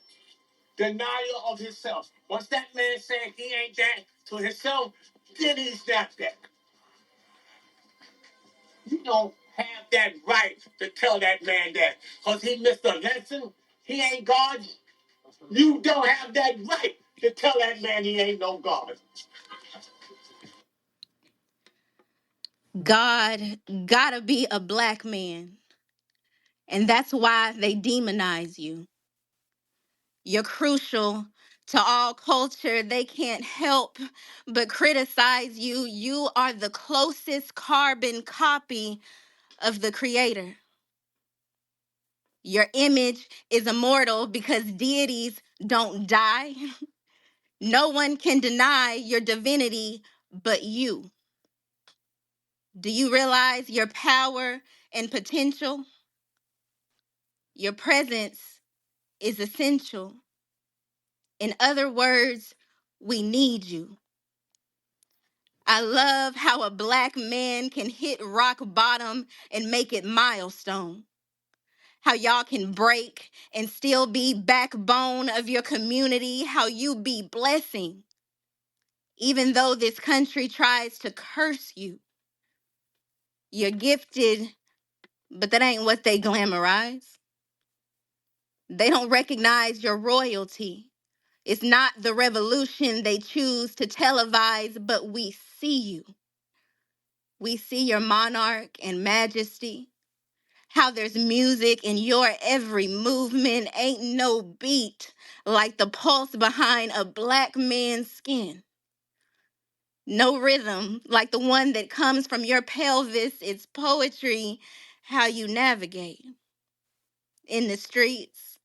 Denial of himself. Once that man saying he ain't that to himself, then he snaps that. You don't have that right to tell that man that. Because he missed a lesson. He ain't God. You don't have that right to tell that man he ain't no God. God gotta be a black man. And that's why they demonize you. You're crucial to all culture. They can't help but criticize you. You are the closest carbon copy of the Creator. Your image is immortal because deities don't die. No one can deny your divinity but you. Do you realize your power and potential? Your presence is essential. In other words, we need you. I love how a black man can hit rock bottom and make it milestone. How y'all can break and still be backbone of your community, how you be blessing. Even though this country tries to curse you, you're gifted, but that ain't what they glamorize. They don't recognize your royalty. It's not the revolution they choose to televise, but we see you. We see your monarch and majesty. How there's music in your every movement. Ain't no beat like the pulse behind a black man's skin. No rhythm like the one that comes from your pelvis. It's poetry, how you navigate in the streets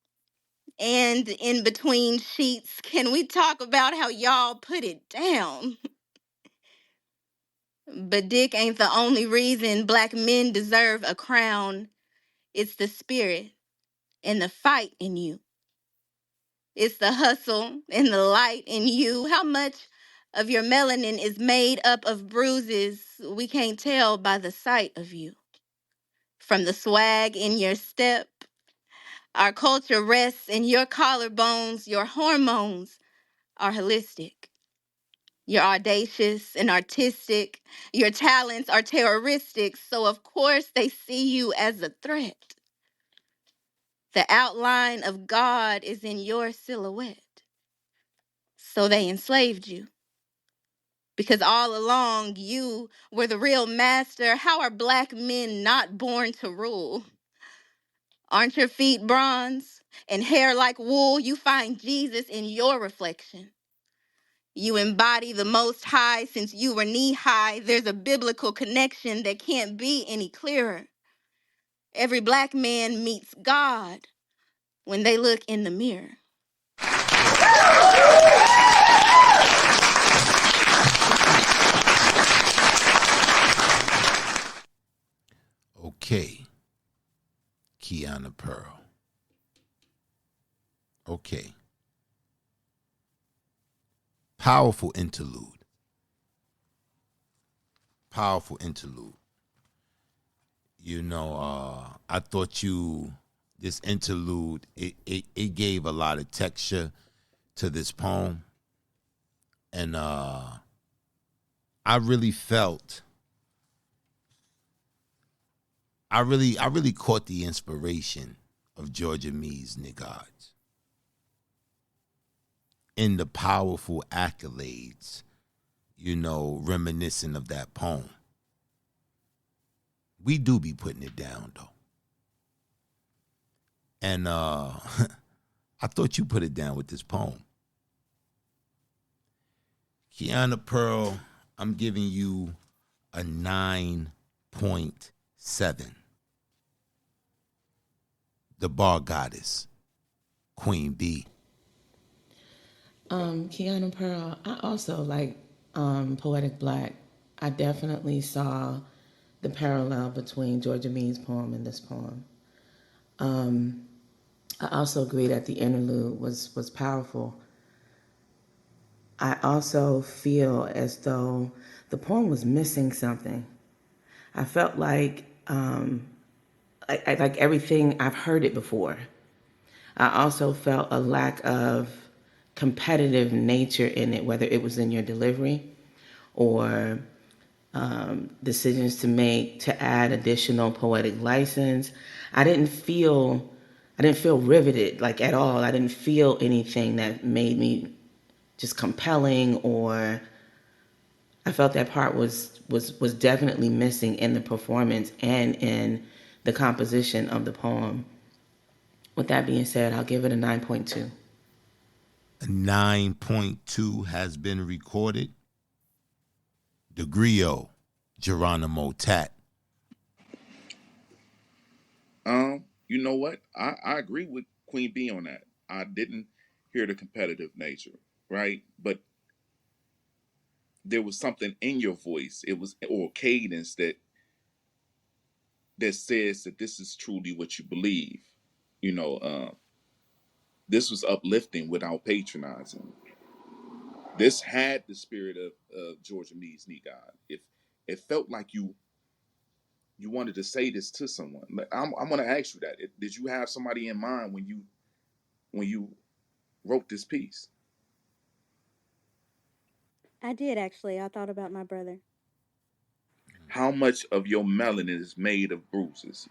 and in between sheets. Can we talk about how y'all put it down? But dick ain't the only reason black men deserve a crown. It's the spirit and the fight in you. It's the hustle and the light in you. How much of your melanin is made up of bruises we can't tell by the sight of you. From the swag in your step, our culture rests in your collarbones. Your hormones are holistic. You're audacious and artistic. Your talents are terroristic. So, of course, they see you as a threat. The outline of God is in your silhouette. So, they enslaved you. Because all along, you were the real master. How are black men not born to rule? Aren't your feet bronze and hair like wool? You find Jesus in your reflection. You embody the Most High since you were knee high. There's a biblical connection that can't be any clearer. Every black man meets God when they look in the mirror. Okay, Kiana Pearl. Okay. Powerful interlude. Powerful interlude. You know, I thought this interlude, it gave a lot of texture to this poem. And I really felt, I really caught the inspiration of Georgia Me's Niggards in the powerful accolades, you know, reminiscent of that poem. We do be putting it down though. And I thought you put it down with this poem. Kiana Pearl, I'm giving you a 9.7. The bar goddess, Queen B. Kiana Pearl, I also like Poetic Black. I definitely saw the parallel between Georgia Me's poem and this poem. I also agree that the interlude was powerful. I also feel as though the poem was missing something. I felt like like everything, I've heard it before. I also felt a lack of competitive nature in it, whether it was in your delivery or decisions to make to add additional poetic license. I didn't feel riveted like at all. I didn't feel anything that made me just compelling, or I felt that part was definitely missing in the performance and in the composition of the poem. With that being said, I'll give it a 9.2. A 9.2 has been recorded. The Griot, Geronimo Tat. You know what? I agree with Queen B on that. I didn't hear the competitive nature, right? But there was something in your voice. It was or cadence that says that this is truly what you believe. You know, this was uplifting without patronizing. This had the spirit of Georgia Me's God. If it felt like you wanted to say this to someone, I'm going to ask you that. Did you have somebody in mind when you wrote this piece? I did actually. I thought about my brother. How much of your melanin is made of bruises?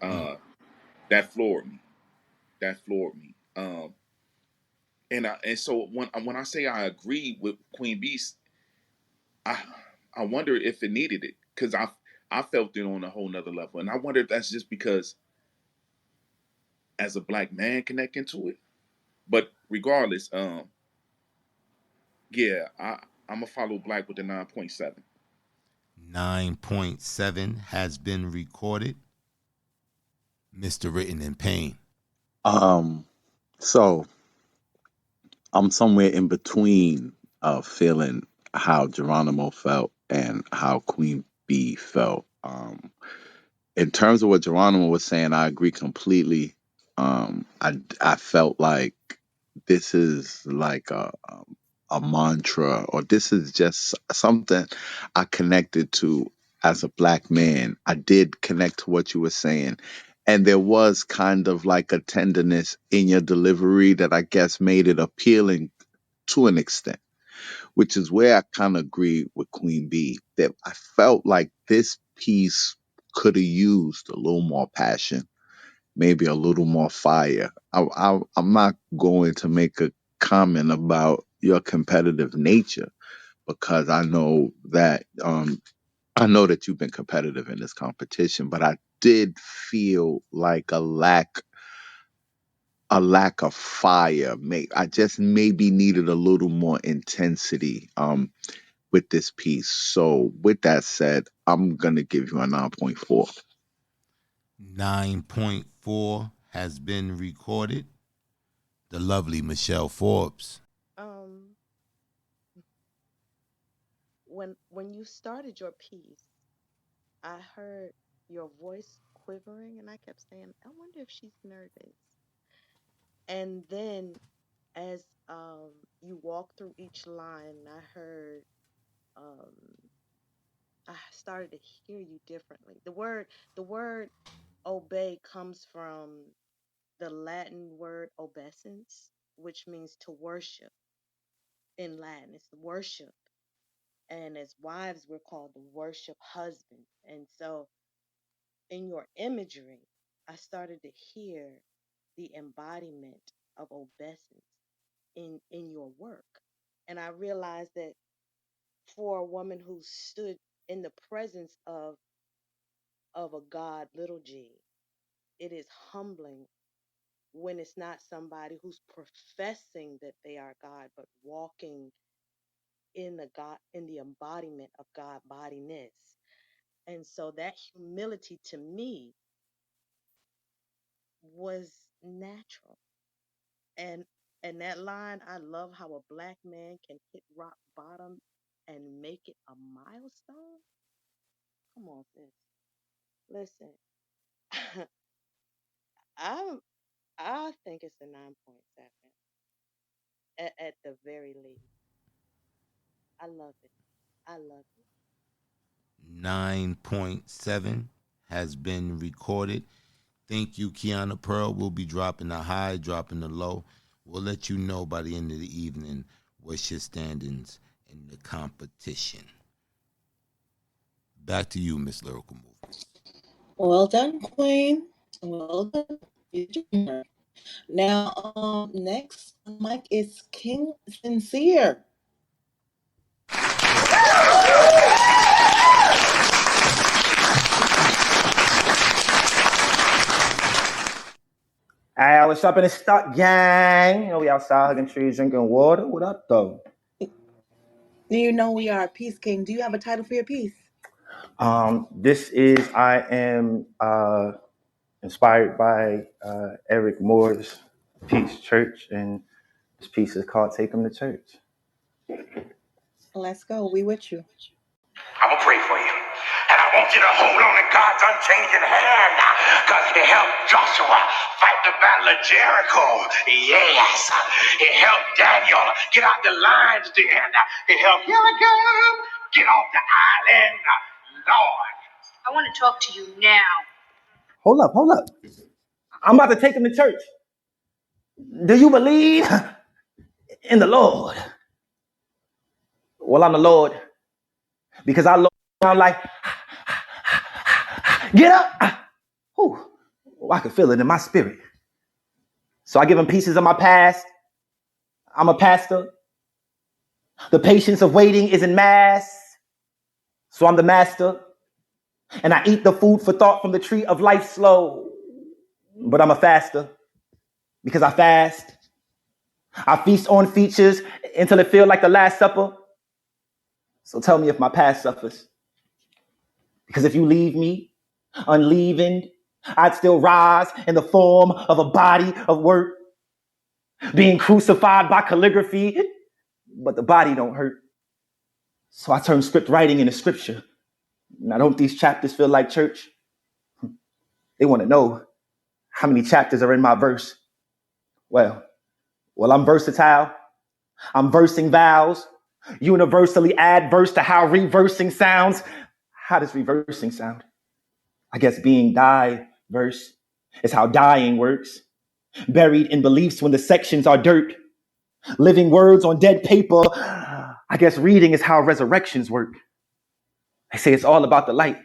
That floored me. That floored me. And so when I say I agree with Queen Beast, I wonder if it needed it, because I felt it on a whole nother level, and I wonder if that's just because as a black man connecting to it. But regardless, yeah, I'm gonna follow Black with the 9.7. 9.7 has been recorded. Mr. Written in Pain. So I'm somewhere in between feeling how Geronimo felt and how Queen B felt. In terms of what Geronimo was saying, I agree completely. I felt like this is like a mantra, or this is just something I connected to as a black man. I did connect to what you were saying. And there was kind of like a tenderness in your delivery that I guess made it appealing to an extent, which is where I kind of agree with Queen B, that I felt like this piece could have used a little more passion, maybe a little more fire. I'm not going to make a comment about your competitive nature, because I know that you've been competitive in this competition, but I did feel like a lack of fire. I just maybe needed a little more intensity with this piece. So with that said, I'm gonna give you a 9.4. 9.4 has been recorded. The lovely Michelle Forbes. Um, when you started your piece, I heard your voice quivering, and I kept saying, "I wonder if she's nervous." And then, as you walked through each line, um, I started to hear you differently. The word obey comes from the Latin word obeisance, which means to worship in Latin. It's worship. And as wives, we're called to worship husband. And so in your imagery, I started to hear the embodiment of obeisance in your work. And I realized that for a woman who stood in the presence of a God, little g, it is humbling when it's not somebody who's professing that they are God, but walking in the embodiment of God bodiness. And so that humility to me was natural. And and that line, I love how a black man can hit rock bottom and make it a milestone. Come on, sis. Listen, I I think it's a 9.7 at the very least. I love it. I love it. 9.7 has been recorded. Thank you, Kiana Pearl. We'll be dropping the high, dropping the low. We'll let you know by the end of the evening what's your standings in the competition. Back to you, Miss Lyrical Move. Well done, Queen. Well done. Now, next on mic is King Sincere. Hey, what's up in the stock gang? You know, we outside hugging trees, drinking water. What up, though? Do you know we are Peace King? Do you have a title for your piece? This is I am inspired by Eric Moore's Peace Church, and this piece is called "Take 'Em to Church." Let's go. We with you. I'm going to pray for you. And I want you to hold on to God's unchanging hand because He helped Joshua fight the battle of Jericho. Yes. He helped Daniel get out the lion's den. He helped Hillary get off the island. Lord, I want to talk to you now. Hold up. I'm about to take him to church. Do you believe in the Lord? Well, I'm the Lord because I look down like, get up. Whew. Oh, I can feel it in my spirit. So I give him pieces of my past. I'm a pastor. The patience of waiting is in mass. So I'm the master. And I eat the food for thought from the tree of life slow. But I'm a faster because I fast. I feast on features until it feels like the Last Supper. So tell me if my past suffers. Because if you leave me unleavened, I'd still rise in the form of a body of work, being crucified by calligraphy, but the body don't hurt. So I turn script writing into scripture. Now, don't these chapters feel like church? They want to know how many chapters are in my verse. Well, I'm versatile. I'm versing vowels, universally adverse to how reversing sounds. How does reversing sound? I guess being diverse is how dying works. Buried in beliefs when the sections are dirt. Living words on dead paper. I guess reading is how resurrections work. They say it's all about the light,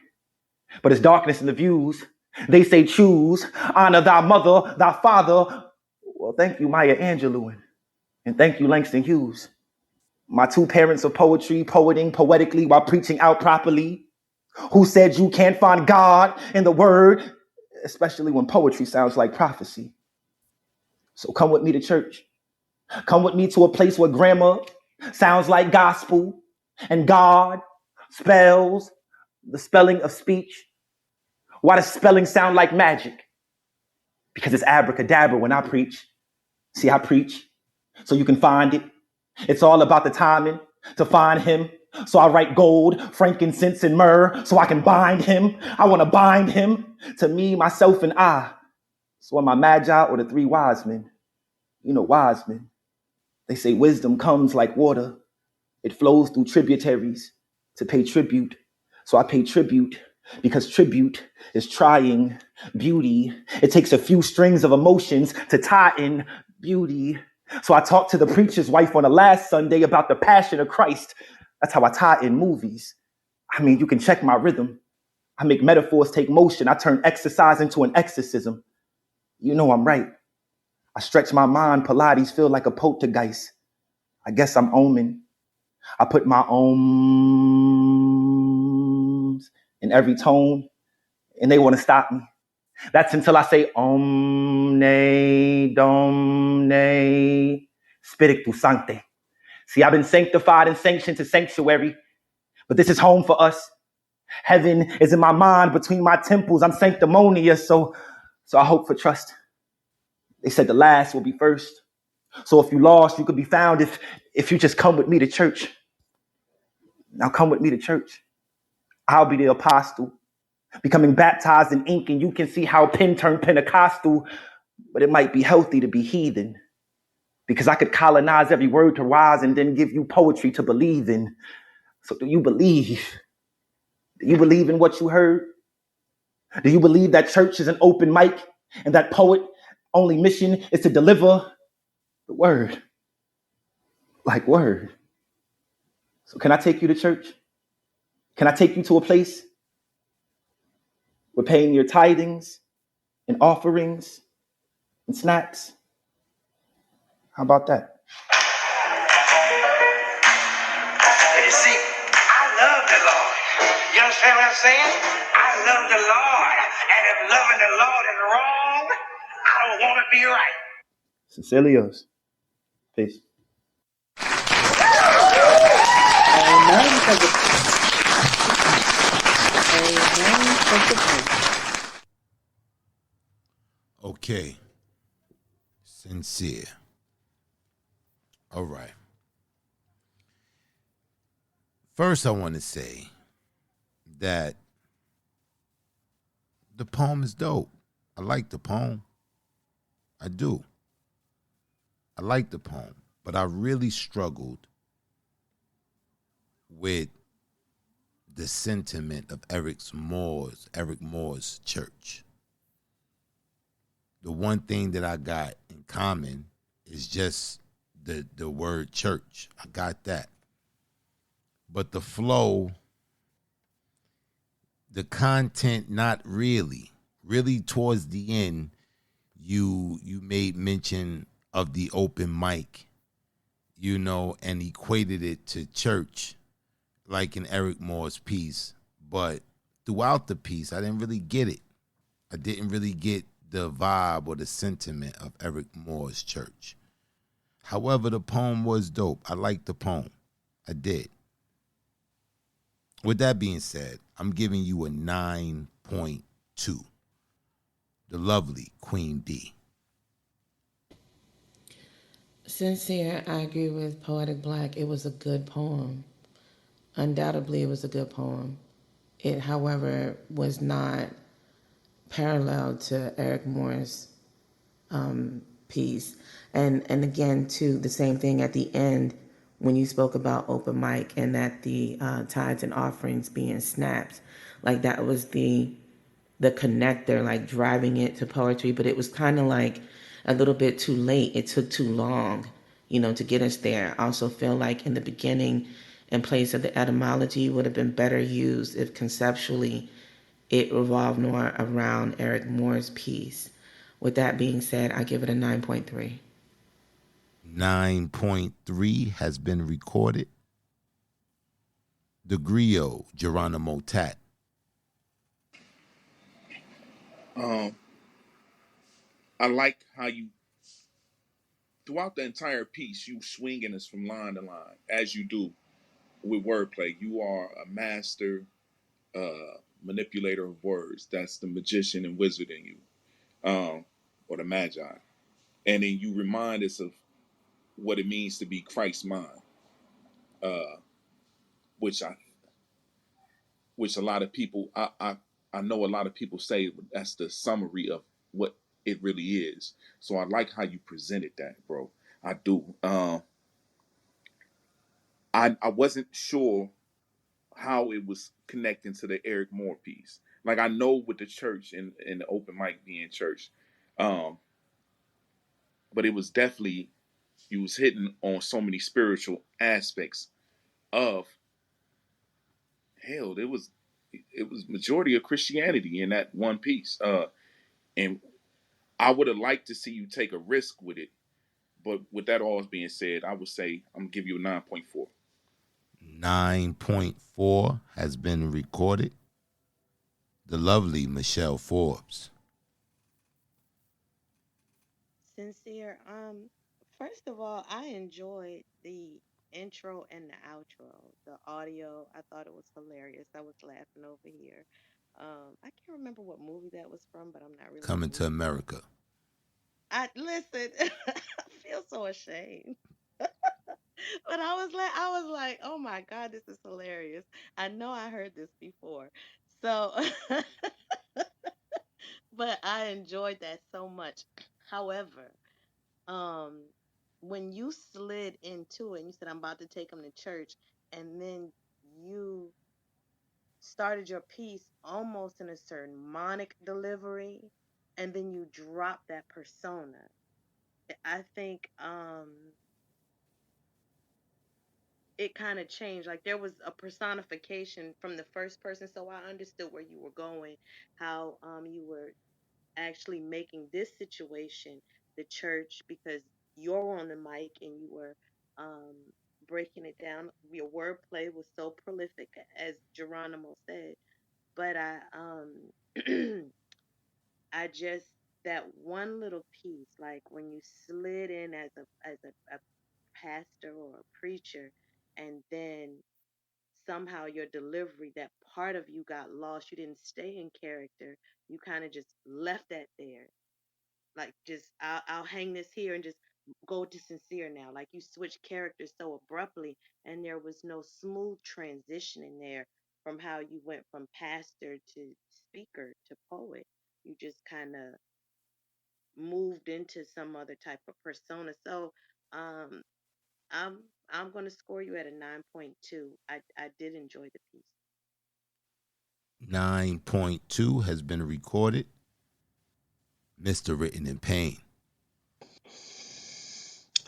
but it's darkness in the views. They say choose, honor thy mother, thy father. Well, thank you, Maya Angelou, and thank you, Langston Hughes. My two parents of poetry, poeting poetically while preaching out properly. Who said you can't find God in the word, especially when poetry sounds like prophecy. So come with me to church. Come with me to a place where grammar sounds like gospel and God spells the spelling of speech, Why does spelling sound like magic? Because it's abracadabra when I preach. See, I preach so you can find it. It's all about the timing to find him. So I write gold, frankincense, and myrrh so I can bind him. I want to bind him to me, myself, and I. So am I magi or the three wise men? You know, wise men. They say wisdom comes like water. It flows through tributaries to pay tribute. So I pay tribute because tribute is trying beauty. It takes a few strings of emotions to tie in beauty. So I talked to the preacher's wife on the last Sunday about the passion of Christ. That's how I tie in movies. I mean, you can check my rhythm. I make metaphors take motion. I turn exercise into an exorcism. You know I'm right. I stretch my mind. Pilates feel like a poltergeist. I guess I'm omen. I put my ohms in every tone, and they want to stop me. That's until I say Omne Domne Spiritu Sancte. See, I've been sanctified and sanctioned to sanctuary, but this is home for us. Heaven is in my mind between my temples. I'm sanctimonious, so I hope for trust. They said the last will be first. So if you lost, you could be found if you just come with me to church. Now come with me to church. I'll be the apostle, becoming baptized in ink, and you can see how pen turned Pentecostal, but it might be healthy to be heathen, because I could colonize every word to rise and then give you poetry to believe in. So do you believe? Do you believe in what you heard? Do you believe that church is an open mic and that poet only mission is to deliver the word? Like word. So can I take you to church? Can I take you to a place where paying your tithings and offerings and snacks? How about that? You see, I love the Lord. You understand what I'm saying? I love the Lord. And if loving the Lord is wrong, I don't want to be right. Sincerely yours. Peace. Okay. Sincere. All right. First, I want to say that the poem is dope. I like the poem. I do. I like the poem. But I really struggled with the sentiment of Eric Moore's church. The one thing that I got in common is just the word church. I got that. But the flow, the content, not really. Really towards the end, you made mention of the open mic, and equated it to church, like in Eric Moore's piece. But throughout the piece, I didn't really get it. I didn't really get the vibe or the sentiment of Eric Moore's church. However, the poem was dope. I liked the poem. I did. With that being said, I'm giving you a 9.2. The lovely Queen D. Sincere, I agree with Poetic Black. It was a good poem. Undoubtedly, it was a good poem. It, however, was not parallel to Eric Moore's piece. And again, too, the same thing at the end when you spoke about open mic and that the tithes and offerings being snaps. Like that was the connector, like driving it to poetry, but it was kind of like a little bit too late. It took too long, to get us there. I also feel like in the beginning, in place of the etymology, would have been better used if conceptually it revolved more around Eric Moore's piece. With that being said, I give it a 9.3. 9.3 has been recorded. The Griot, Geronimo Tat. I like how you, throughout the entire piece, you swinging us from line to line, as you do with wordplay. You are a master manipulator of words. That's the magician and wizard in you, or the magi. And then you remind us of what it means to be Christ's mind, uh, which a lot of people, I know a lot of people say that's the summary of what it really is. So I like how you presented that, bro. I do. I wasn't sure how it was connecting to the Eric Moore piece. Like, I know with the church and the open mic being church, but it was definitely, you was hitting on so many spiritual aspects of, hell, it was majority of Christianity in that one piece. And I would have liked to see you take a risk with it. But with that all being said, I would say I'm gonna give you a 9.4. 9.4 has been recorded. The lovely Michelle Forbes. Sincere. First of all, I enjoyed the intro and the outro. The audio, I thought it was hilarious. I was laughing over here. I can't remember what movie that was from, but I'm not really a Coming to movie person. America. I listen. I feel so ashamed. But I was like, oh my God, this is hilarious. I know I heard this before. So, but I enjoyed that so much. However, um, when you slid into it and you said, I'm about to take them to church, and then you started your piece almost in a sermonic delivery, and then you dropped that persona. I think it kind of changed. Like, there was a personification from the first person, so I understood where you were going, how you were actually making this situation the church, because you're on the mic and you were um breaking it down. Your wordplay was so prolific, as Geronimo said. But I just, that one little piece, like when you slid in as a pastor or a preacher, and then somehow your delivery, that part of you got lost. You didn't stay in character. You kind of just left that there. Like, just, I'll hang this here and just go to Sincere now. Like, you switched characters so abruptly, and there was no smooth transition in there from how you went from pastor to speaker to poet. You just kind of moved into some other type of persona. So, um, I'm I'm gonna score you at a 9.2. I did enjoy the piece. 9.2 has been recorded. Mr. Written in Pain.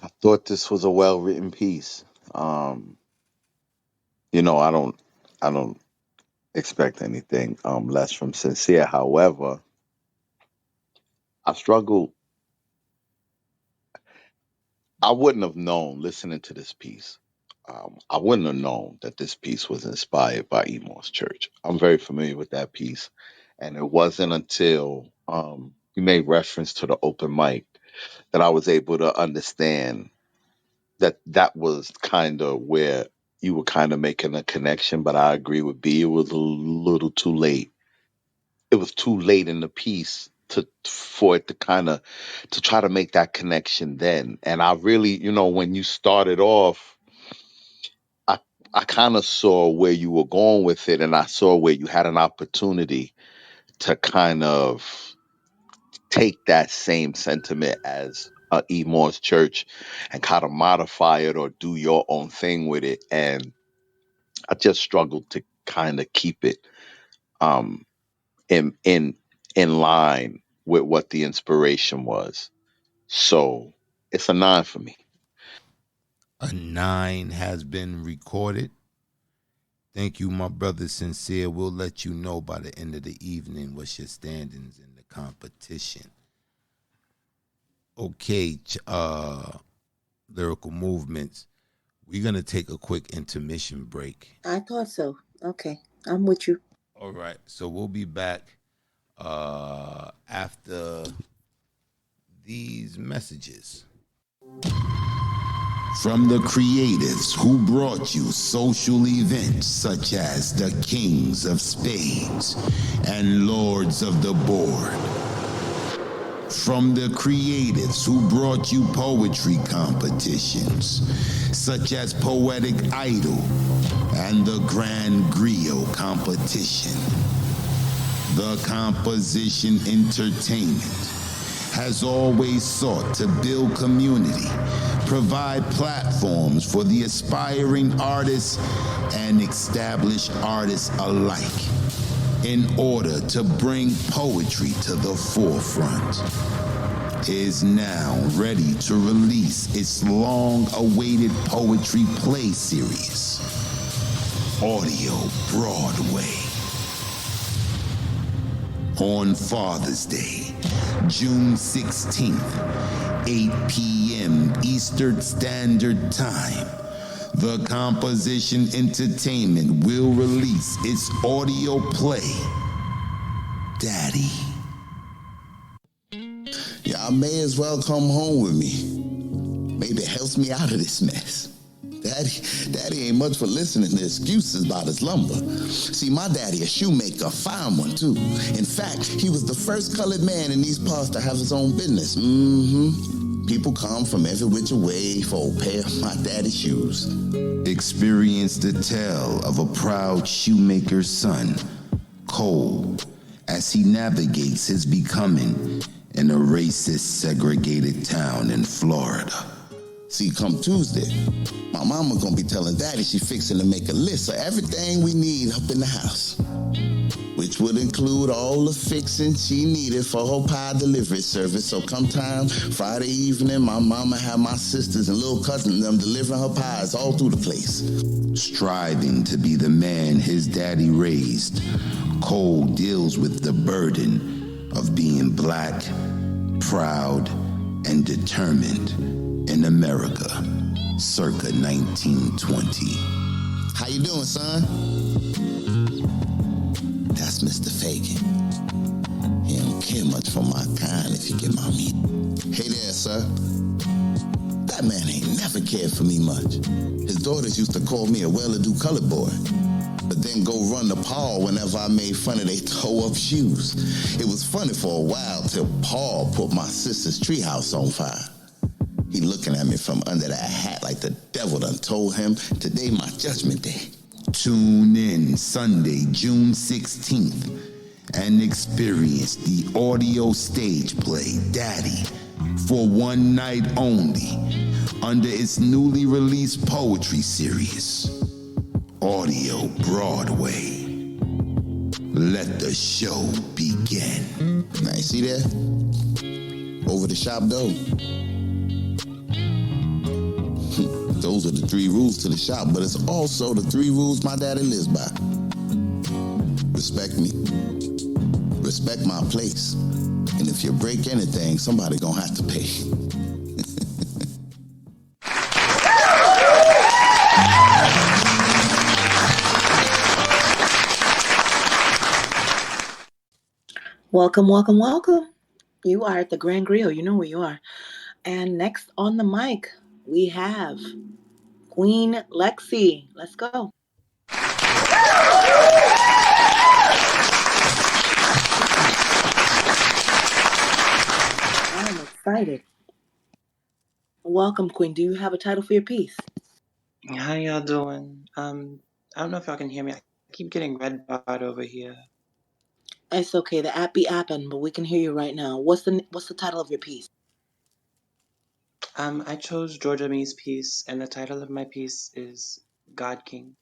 I thought this was a well written piece. Um, I don't expect anything less from Sincere. However, I struggle. I wouldn't have known listening to this piece. I wouldn't have known that this piece was inspired by Emo's Church. I'm very familiar with that piece, and it wasn't until you made reference to the open mic that I was able to understand that that was kind of where you were kind of making a connection. But I agree with B. It was a little too late. It was too late in the piece for it to kind of to try to make that connection then. And I really, when you started off, I I kind of saw where you were going with it, and I saw where you had an opportunity to kind of take that same sentiment as E. Moore's Church and kind of modify it or do your own thing with it. And I just struggled to kind of keep it um, in in in line with what the inspiration was. So it's a 9 for me. A 9 has been recorded. Thank you, my brother Sincere. We'll let you know by the end of the evening what's your standings in the competition. Okay, Lyrical Movements. We're going to take a quick intermission break. I thought so. Okay, I'm with you. All right, so we'll be back after these messages. From the creatives who brought you social events such as the Kings of Spades and Lords of the Board. From the creatives who brought you poetry competitions such as Poetic Idol and the Grand Griot competition. The Composition Entertainment has always sought to build community, provide platforms for the aspiring artists and established artists alike in order to bring poetry to the forefront. Is now ready to release its long-awaited poetry play series, Audio Broadway. On Father's Day, June 16th, 8 p.m. Eastern Standard Time, the Composition Entertainment will release its audio play, Daddy. Y'all may as well come home with me. Maybe it helps me out of this mess. Daddy ain't much for listening to excuses about his lumber. See, my daddy, a shoemaker, fine one too. In fact, he was the first colored man in these parts to have his own business. People come from every which way for a pair of my daddy's shoes. Experience the tale of a proud shoemaker's son, Cole, as he navigates his becoming in a racist, segregated town in Florida. See, come Tuesday, my mama gonna be telling Daddy she fixing to make a list of everything we need up in the house, which would include all the fixing she needed for her pie delivery service. So come time Friday evening, my mama have my sisters and little cousins them delivering her pies all through the place. Striving to be the man his daddy raised, Cole deals with the burden of being black, proud, and determined in America, circa 1920. How you doing, son? That's Mr. Fagan. He don't care much for my kind if you get my meat. Hey there, sir. That man ain't never cared for me much. His daughters used to call me a well-to-do colored boy, but then go run the paw whenever I made fun of they toe-up shoes. It was funny for a while till Paul put my sister's treehouse on fire. He looking at me from under that hat like the devil done told him today my judgment day. Tune in Sunday, June 16th, and experience the audio stage play, Daddy, for one night only, under its newly released poetry series, Audio Broadway. Let the show begin. Now, you see that? Over the shop door. Those are the 3 rules to the shop, but it's also the 3 rules my daddy lives by. Respect me. Respect my place. And if you break anything, somebody gonna have to pay. Welcome, welcome, welcome. You are at the Grand Griot. You know where you are. And next on the mic, we have Queen Lexi. Let's go. I'm excited. Welcome, Queen. Do you have a title for your piece? How y'all doing? I don't know if y'all can hear me. I keep getting red bar over here. It's okay. The app be apping, but we can hear you right now. What's the title of your piece? I chose Georgia Mee's piece, and the title of my piece is God King.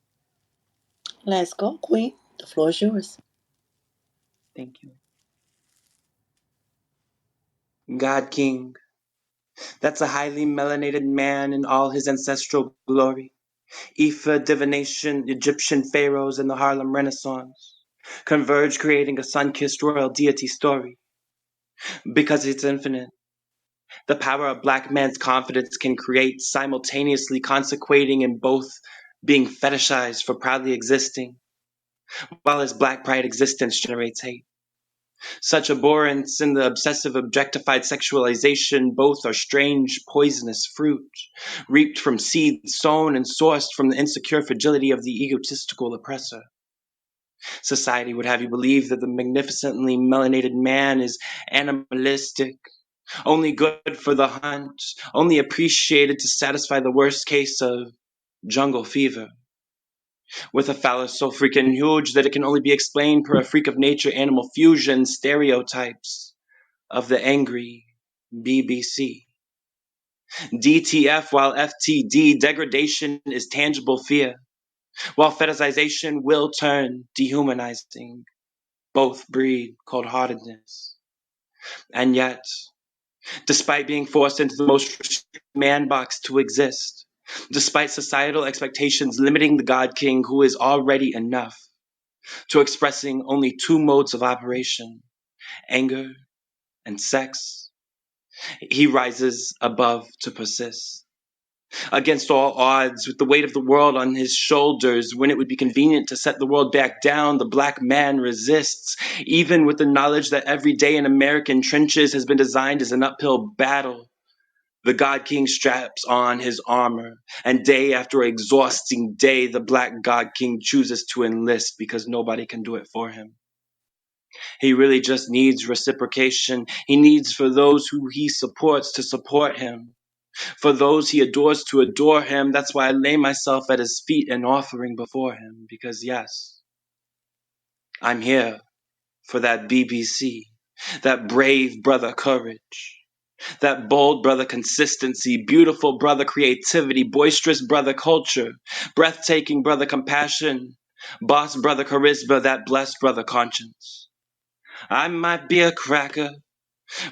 Let's go, Queen. The floor is yours. Thank you. God King. That's a highly melanated man in all his ancestral glory. Ifa, divination, Egyptian pharaohs, and the Harlem Renaissance converge, creating a sun-kissed royal deity story. Because it's infinite, the power of black man's confidence can create, simultaneously consecrating in both being fetishized for proudly existing, while his black pride existence generates hate. Such abhorrence in the obsessive objectified sexualization, both are strange, poisonous fruit, reaped from seeds sown and sourced from the insecure fragility of the egotistical oppressor. Society would have you believe that the magnificently melanated man is animalistic, only good for the hunt, only appreciated to satisfy the worst case of jungle fever, with a phallus so freaking huge that it can only be explained per a freak of nature animal fusion stereotypes of the angry BBC. DTF while FTD, degradation is tangible fear, while fetishization will turn dehumanizing. Both breed cold-heartedness. And yet, despite being forced into the most restricted man box to exist, despite societal expectations limiting the God King who is already enough, to expressing only two modes of operation, anger and sex, he rises above to persist. Against all odds, with the weight of the world on his shoulders, when it would be convenient to set the world back down, the black man resists, even with the knowledge that every day in American trenches has been designed as an uphill battle. The God King straps on his armor, and day after exhausting day, the black God King chooses to enlist because nobody can do it for him. He really just needs reciprocation. He needs for those who he supports to support him. For those he adores to adore him. That's why I lay myself at his feet and offering before him. Because yes, I'm here for that BBC, that brave brother courage, that bold brother consistency, beautiful brother creativity, boisterous brother culture, breathtaking brother compassion, boss brother charisma, that blessed brother conscience. I might be a cracker,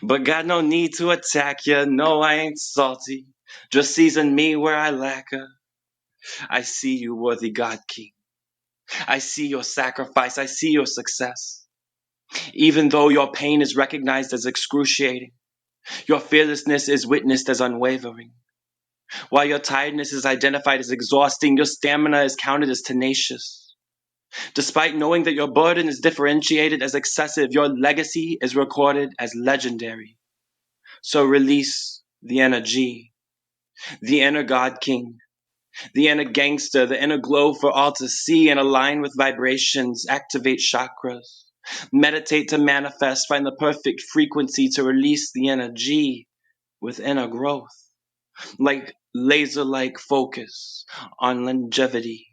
but got no need to attack ya. No, I ain't salty. Just season me where I lack her. I see you, worthy God King. I see your sacrifice. I see your success. Even though your pain is recognized as excruciating, your fearlessness is witnessed as unwavering. While your tiredness is identified as exhausting, your stamina is counted as tenacious. Despite knowing that your burden is differentiated as excessive, your legacy is recorded as legendary. So release the energy, the inner God King, the inner gangster, the inner glow for all to see and align with vibrations, activate chakras, meditate to manifest, find the perfect frequency to release the energy with inner growth, like laser-like focus on longevity,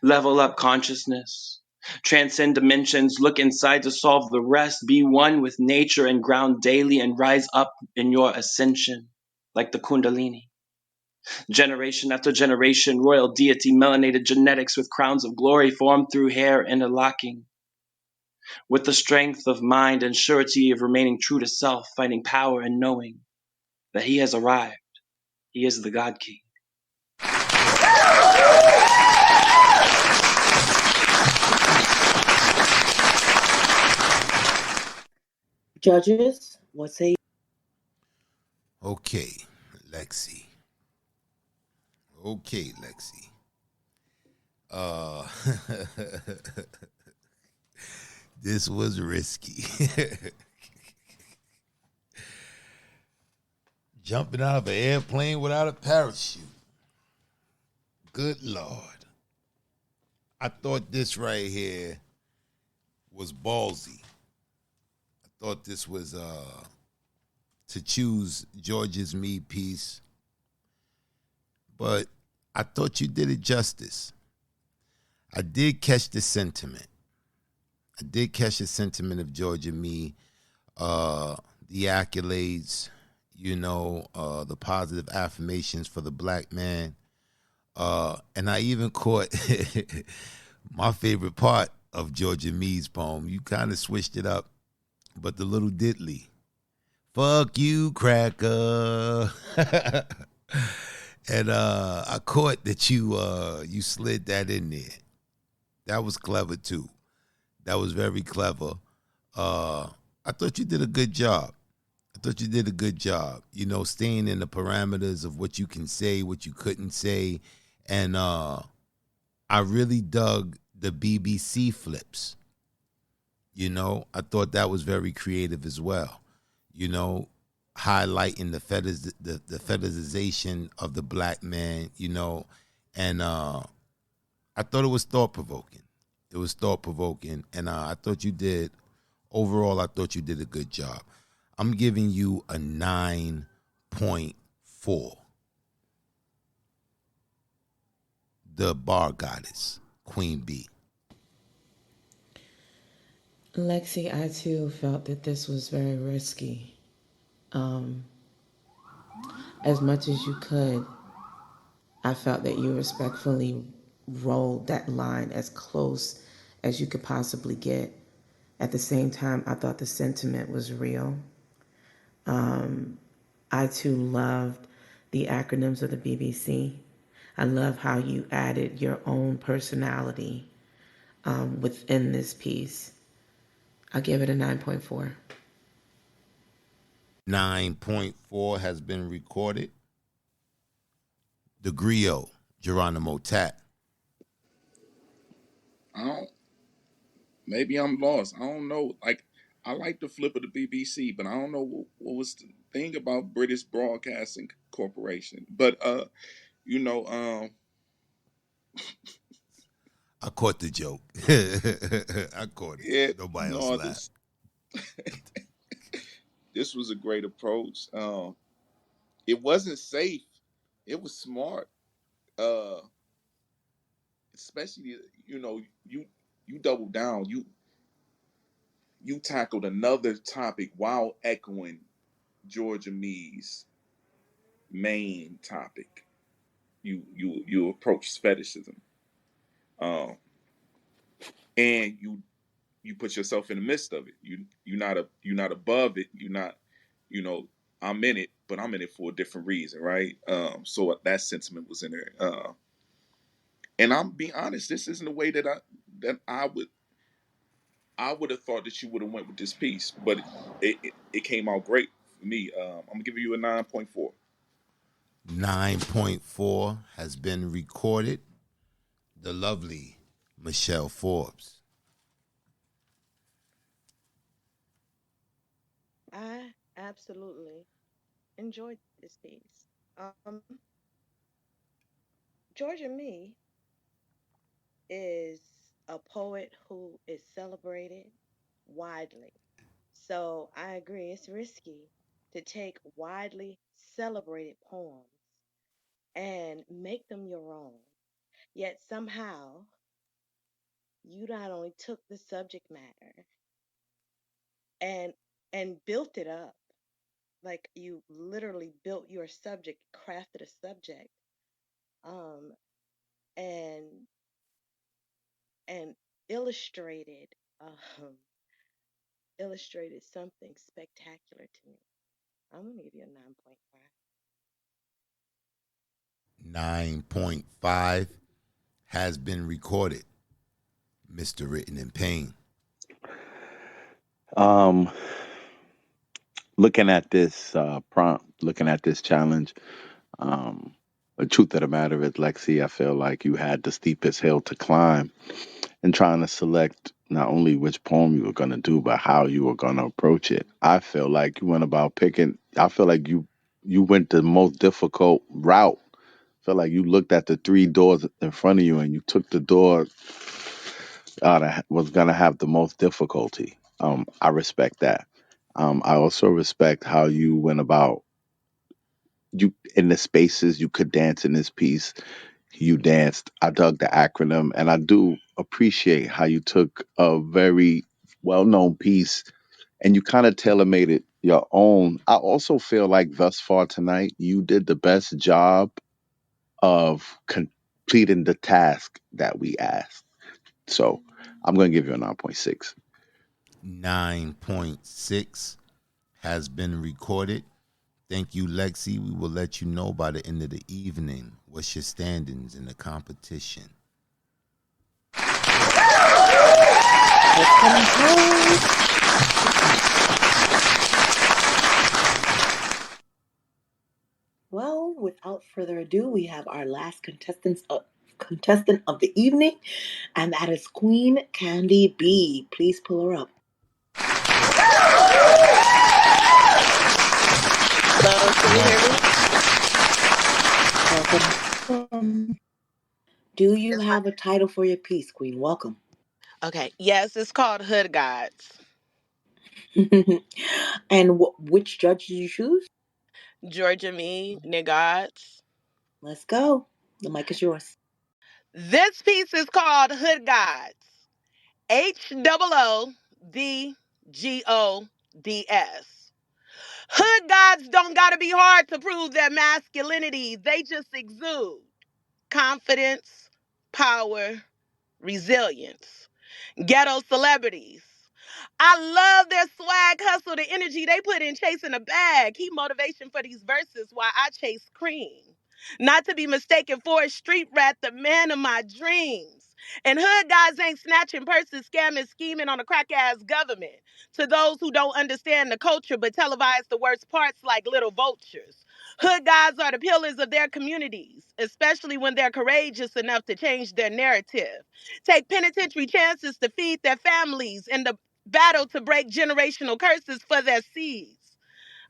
level up consciousness, transcend dimensions, look inside to solve the rest, be one with nature and ground daily and rise up in your ascension, like the Kundalini. Generation after generation, royal deity, melanated genetics with crowns of glory formed through hair interlocking. With the strength of mind and surety of remaining true to self, finding power and knowing that he has arrived. He is the God King. Judges, what say you? Okay, Lexi. Okay, Lexi. This was risky. Jumping out of an airplane without a parachute. Good Lord. I thought this right here was ballsy. I thought this was to choose George's Me piece. But I thought you did it justice. I did catch the sentiment. I did catch the sentiment of Georgia Me, the accolades, you know, the positive affirmations for the black man. And I even caught my favorite part of Georgia Me's poem. You kind of switched it up, but the little diddly. Fuck you, cracker. And I caught that you slid that in there. That was clever too. That was very clever. I thought you did a good job. You know, staying in the parameters of what you can say, what you couldn't say. And I really dug the BBC flips. You know, I thought that was very creative as well. You know, highlighting the fetishization of the black man. You know, and I thought it was thought provoking. It was thought provoking, and I thought you did. Overall, I thought you did a good job. I'm giving you a 9.4. The bar goddess, Queen B. Lexi, I too felt that this was very risky. As much as you could, I felt that you respectfully rolled that line as close as you could possibly get. At the same time, I thought the sentiment was real. I too loved the acronyms of the BBC. I love how you added your own personality within this piece. I'll give it a 9.4. 9.4 has been recorded. The Griot, Geronimo Tat. I don't. Maybe I'm lost. I don't know. Like, I like the flip of the BBC, but I don't know what was the thing about British Broadcasting Corporation. But you know, I caught the joke. I caught it. yeah, Nobody else no, laughed. this was a great approach. It wasn't safe. It was smart. Uh, Especially, you know, you doubled down. You tackled another topic while echoing Georgia Me's main topic. You approached fetishism, um, and you put yourself in the midst of it. You're not above it. You're not, you know, I'm in it, but I'm in it for a different reason, right? So that sentiment was in there. And I'm being honest, this isn't the way that I would have thought that you would have went with this piece, but it came out great for me. I'm gonna give you a 9.4. 9.4 has been recorded. The lovely Michelle Forbes. I absolutely enjoyed this piece. Georgia Me is a poet who is celebrated widely. So I agree, it's risky to take widely celebrated poems and make them your own. Yet somehow you not only took the subject matter and built it up, like you literally built your subject, crafted a subject, um, and and illustrated um, illustrated something spectacular to me. I'm gonna give you a 9.5. 9.5 has been recorded. Mr. Written in Pain. Um, Looking at this prompt, looking at this challenge, um, the truth of the matter is, Lexi, I feel like you had the steepest hill to climb in trying to select not only which poem you were going to do, but how you were going to approach it. I feel like you went about picking. I feel like you went the most difficult route. I feel like you looked at the three doors in front of you and you took the door that was going to have the most difficulty. I respect that. I also respect how you went about you in the spaces you could dance in this piece. You danced. I dug the acronym, and I do appreciate how you took a very well-known piece and you kind of tailor made it your own. I also feel like thus far tonight, you did the best job of completing the task that we asked. So I'm going to give you a 9.6. 9.6 has been recorded. Thank you, Lexi. We will let you know by the end of the evening what's your standings in the competition. Well, without further ado, we have our last contestant of the evening, and that is Queen Candy B. Please pull her up. Hello, can you hear me? Welcome. Do you have a title for your piece, Queen? Welcome. Okay, yes, it's called Hood Gods. And which judge did you choose? Georgia Me, Niggods. Let's go. The mic is yours. This piece is called Hood Gods. HOODGODS. Hood gods don't gotta be hard to prove their masculinity. They just exude confidence, power, resilience. Ghetto celebrities. I love their swag, hustle, the energy they put in chasing a bag. He motivation for these verses while I chase cream. Not to be mistaken for a street rat, the man of my dreams. And hood guys ain't snatching purses, scamming, scheming on a crack-ass government. To those who don't understand the culture but televise the worst parts like little vultures. Hood guys are the pillars of their communities, especially when they're courageous enough to change their narrative. Take penitentiary chances to feed their families in the battle to break generational curses for their seeds.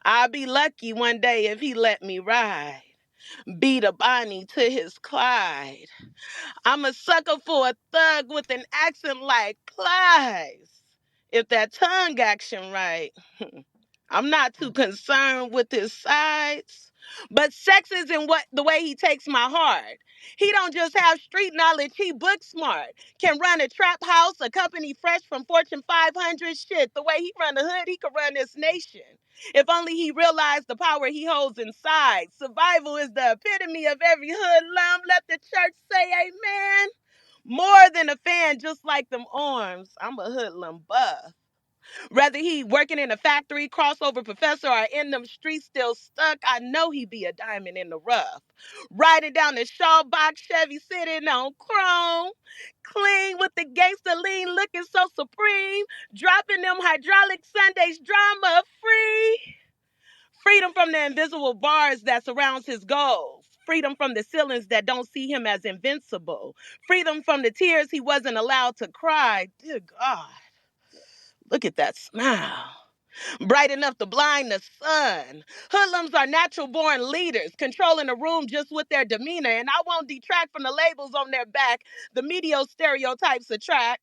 I'll be lucky one day if he let me ride. Beat a Bonnie to his Clyde. I'm a sucker for a thug with an accent like Clyde's. If that tongue action right. I'm not too concerned with his sides, but sex is in what the way he takes my heart. He don't just have street knowledge, he book smart. Can run a trap house, a company fresh from Fortune 500 shit. The way he run the hood, he could run this nation. If only he realized the power he holds inside. Survival is the epitome of every hoodlum. Let the church say amen. More than a fan, just like them arms. I'm a hoodlum buff. Whether he working in a factory, crossover professor, or in them streets still stuck, I know he be a diamond in the rough. Riding down the Shaw box Chevy sitting on chrome. Clean with the gangster lean looking so supreme. Dropping them hydraulic Sundays drama free. Freedom from the invisible bars that surrounds his goals. Freedom from the ceilings that don't see him as invincible. Freedom from the tears he wasn't allowed to cry. Dear God. Look at that smile. Bright enough to blind the sun. Hoodlums are natural born leaders, controlling the room just with their demeanor. And I won't detract from the labels on their back. The media stereotypes attract.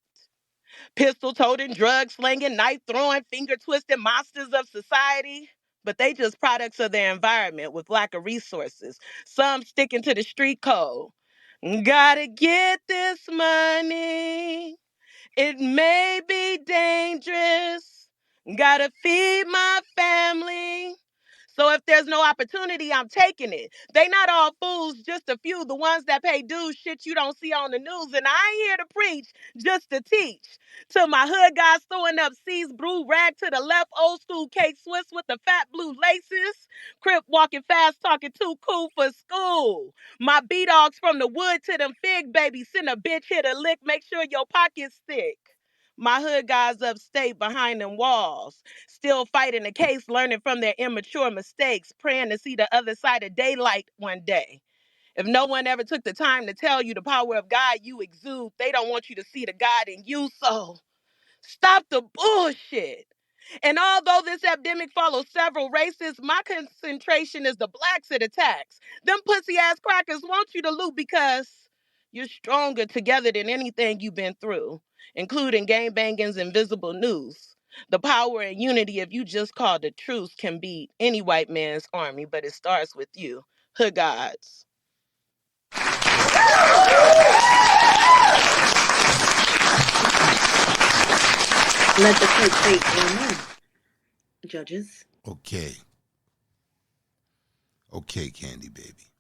Pistol toting, drug slinging, knife throwing, finger twisting monsters of society. But they just products of their environment with lack of resources. Some sticking to the street code. Gotta get this money. It may be dangerous. Gotta feed my family. So if there's no opportunity, I'm taking it. They not all fools, just a few, the ones that pay dues, shit you don't see on the news. And I ain't here to preach, just to teach. To my hood guys throwing up C's brew rag to the left, old school cake Swiss with the fat blue laces. Crip walking fast, talking too cool for school. My B-dogs from the wood to them fig babies, send a bitch hit a lick, make sure your pocket's thick. My hood guys upstate behind them walls, still fighting the case, learning from their immature mistakes, praying to see the other side of daylight one day. If no one ever took the time to tell you the power of God you exude, they don't want you to see the God in you, so stop the bullshit. And although this epidemic follows several races, my concentration is the blacks it attacks. Them pussy ass crackers want you to loot because you're stronger together than anything you've been through, including gang banging's invisible news. The power and unity, if you just call the truth, can beat any white man's army, but it starts with you. Hood gods. Let the church say amen. Judges. Okay. Okay, Candy Baby.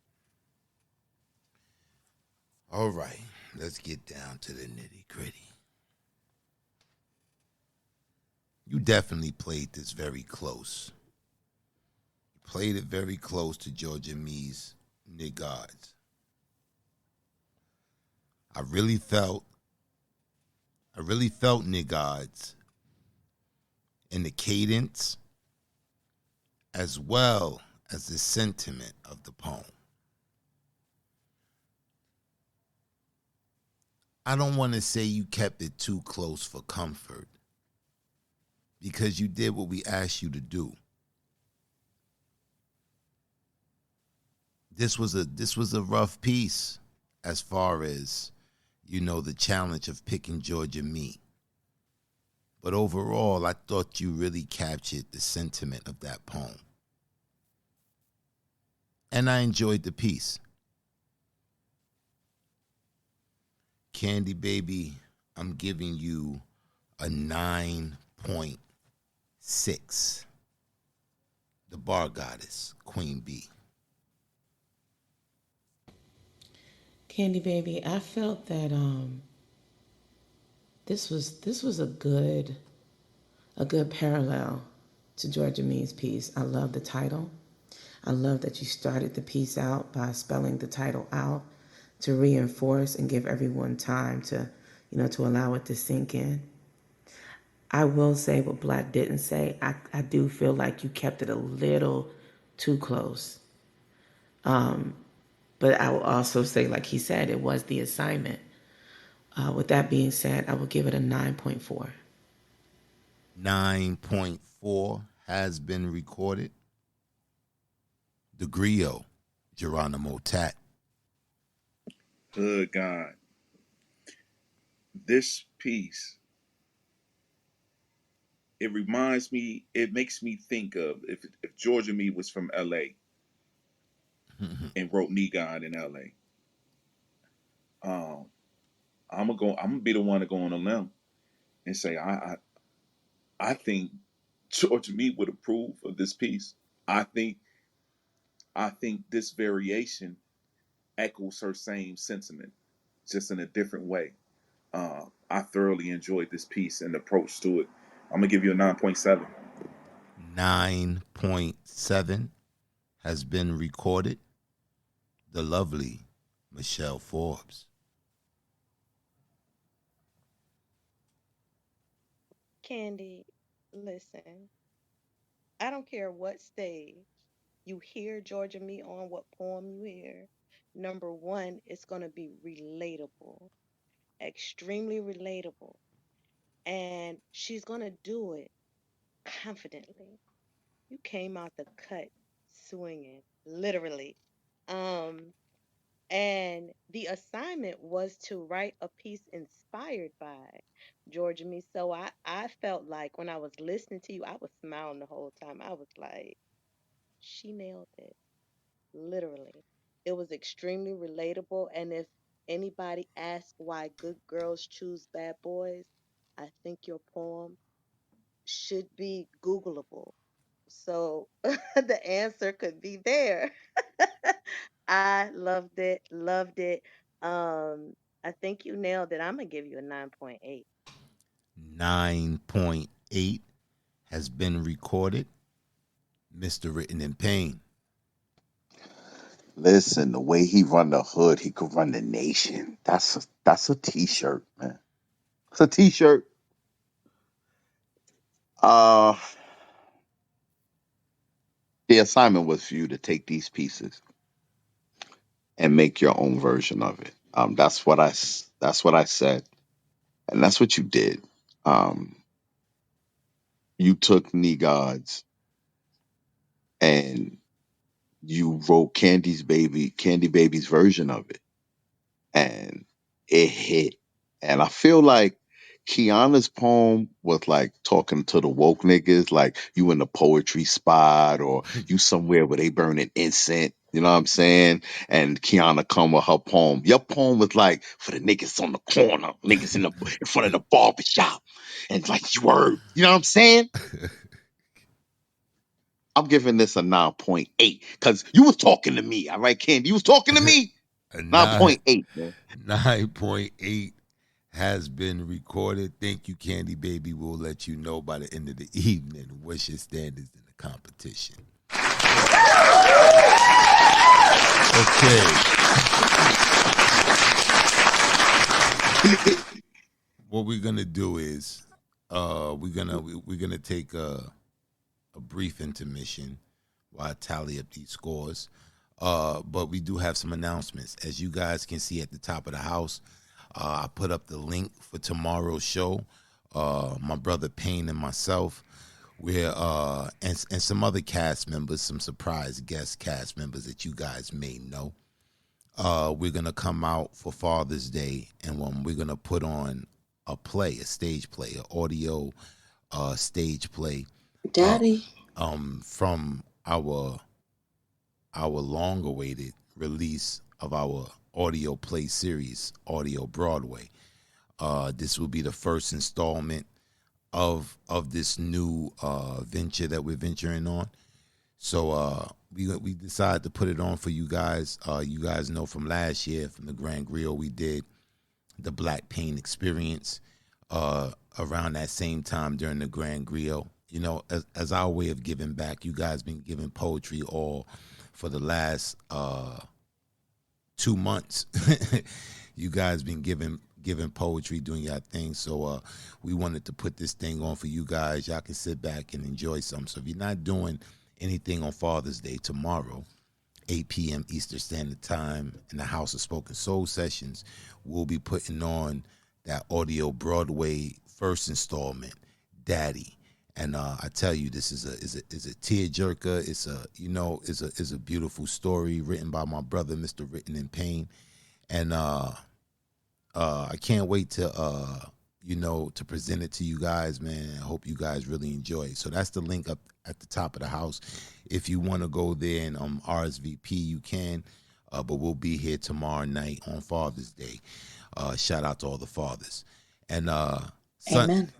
All right, let's get down to the nitty gritty. You definitely played this very close. You played it very close to Georgia Me's Niggods. I really felt Niggods in the cadence as well as the sentiment of the poem. I don't want to say you kept it too close for comfort, because you did what we asked you to do. this was a rough piece as far as, the challenge of picking Georgia Me. But overall, I thought you really captured the sentiment of that poem. And I enjoyed the piece. Candy Baby, I'm giving you a 9.6. The Bar Goddess, Queen B. Candy Baby, I felt that this was a good parallel to Georgia Me's piece. I love the title. I love that you started the piece out by spelling the title out to reinforce and give everyone time to, to allow it to sink in. I will say what Black didn't say. I do feel like you kept it a little too close. But I will also say, like he said, it was the assignment. With that being said, I will give it a 9.4. 9.4 has been recorded. The Griot, Geronimo Tat. Good God. This piece, it makes me think of if Georgia Me was from LA and wrote Negon in LA. I'm gonna be the one to go on a limb and say I think Georgia Me would approve of this piece. I think this variation echoes her same sentiment, just in a different way. I thoroughly enjoyed this piece and the approach to it. I'm gonna give you a 9.7. 9.7 has been recorded. The lovely Michelle Forbes. Candy, listen, I don't care what stage you hear Georgia Me on, what poem you hear. Number one, it's going to be relatable, extremely relatable. And she's going to do it confidently. You came out the cut swinging, literally. Um, and the assignment was to write a piece inspired by Georgia Me. So I felt like when I was listening to you, I was smiling the whole time. I was like, she nailed it. Literally. It was extremely relatable. And if anybody asks why good girls choose bad boys, I think your poem should be Googleable. So the answer could be there. I loved it, loved it. Um, I think you nailed it. I'm gonna give you a 9.8. 9.8 has been recorded. Mr. Written in Pain. Listen, the way he run the hood, he could run the nation. That's a t-shirt, man. It's a t-shirt. Uh, the assignment was for you to take these pieces and make your own version of it. That's what I said, and that's what you did. Um, you took Knee Gods and you wrote Candy Baby's version of it, and it hit. And I feel like Kiana's poem was like talking to the woke niggas, like you in the poetry spot or you somewhere where they burning incense. You know what I'm saying? And Kiana come with her poem. Your poem was like for the niggas on the corner, niggas in front of the barber shop. And like you heard, you know what I'm saying? I'm giving this a 9.8 because you was talking to me. All right, Candy, you was talking to me. A 9.8, man. 9.8 has been recorded. Thank you, Candy Baby. We'll let you know by the end of the evening what's your standards in the competition. Okay. What we're gonna do is we're gonna take a brief intermission while I tally up these scores. But we do have some announcements. As you guys can see at the top of the house, I put up the link for tomorrow's show. My brother Payne and myself, We're and some other cast members, some surprise guest cast members that you guys may know. We're gonna come out for Father's Day, and we're gonna put on a stage play, an audio stage play, Daddy. from our long-awaited release of our audio play series, Audio Broadway. This will be the first installment of this new venture that we're venturing on. So we decided to put it on for you guys. You guys know from last year, from the Grand Griot, we did the Black Pain Experience around that same time during the Grand Griot. You know, as our way of giving back. You guys been giving poetry all for the last 2 months. You guys been giving poetry, doing your thing. So we wanted to put this thing on for you guys. Y'all can sit back and enjoy some. So if you're not doing anything on Father's Day, tomorrow, 8 p.m. Eastern Standard Time, in the House of Spoken Soul Sessions, we'll be putting on that Audio Broadway first installment, Daddy. And I tell you, this is a tearjerker. It's a beautiful story written by my brother, Mr. Written in Pain. And I can't wait to present it to you guys, man. I hope you guys really enjoy it. So that's the link up at the top of the house. If you want to go there and RSVP, you can. But we'll be here tomorrow night on Father's Day. Shout out to all the fathers. And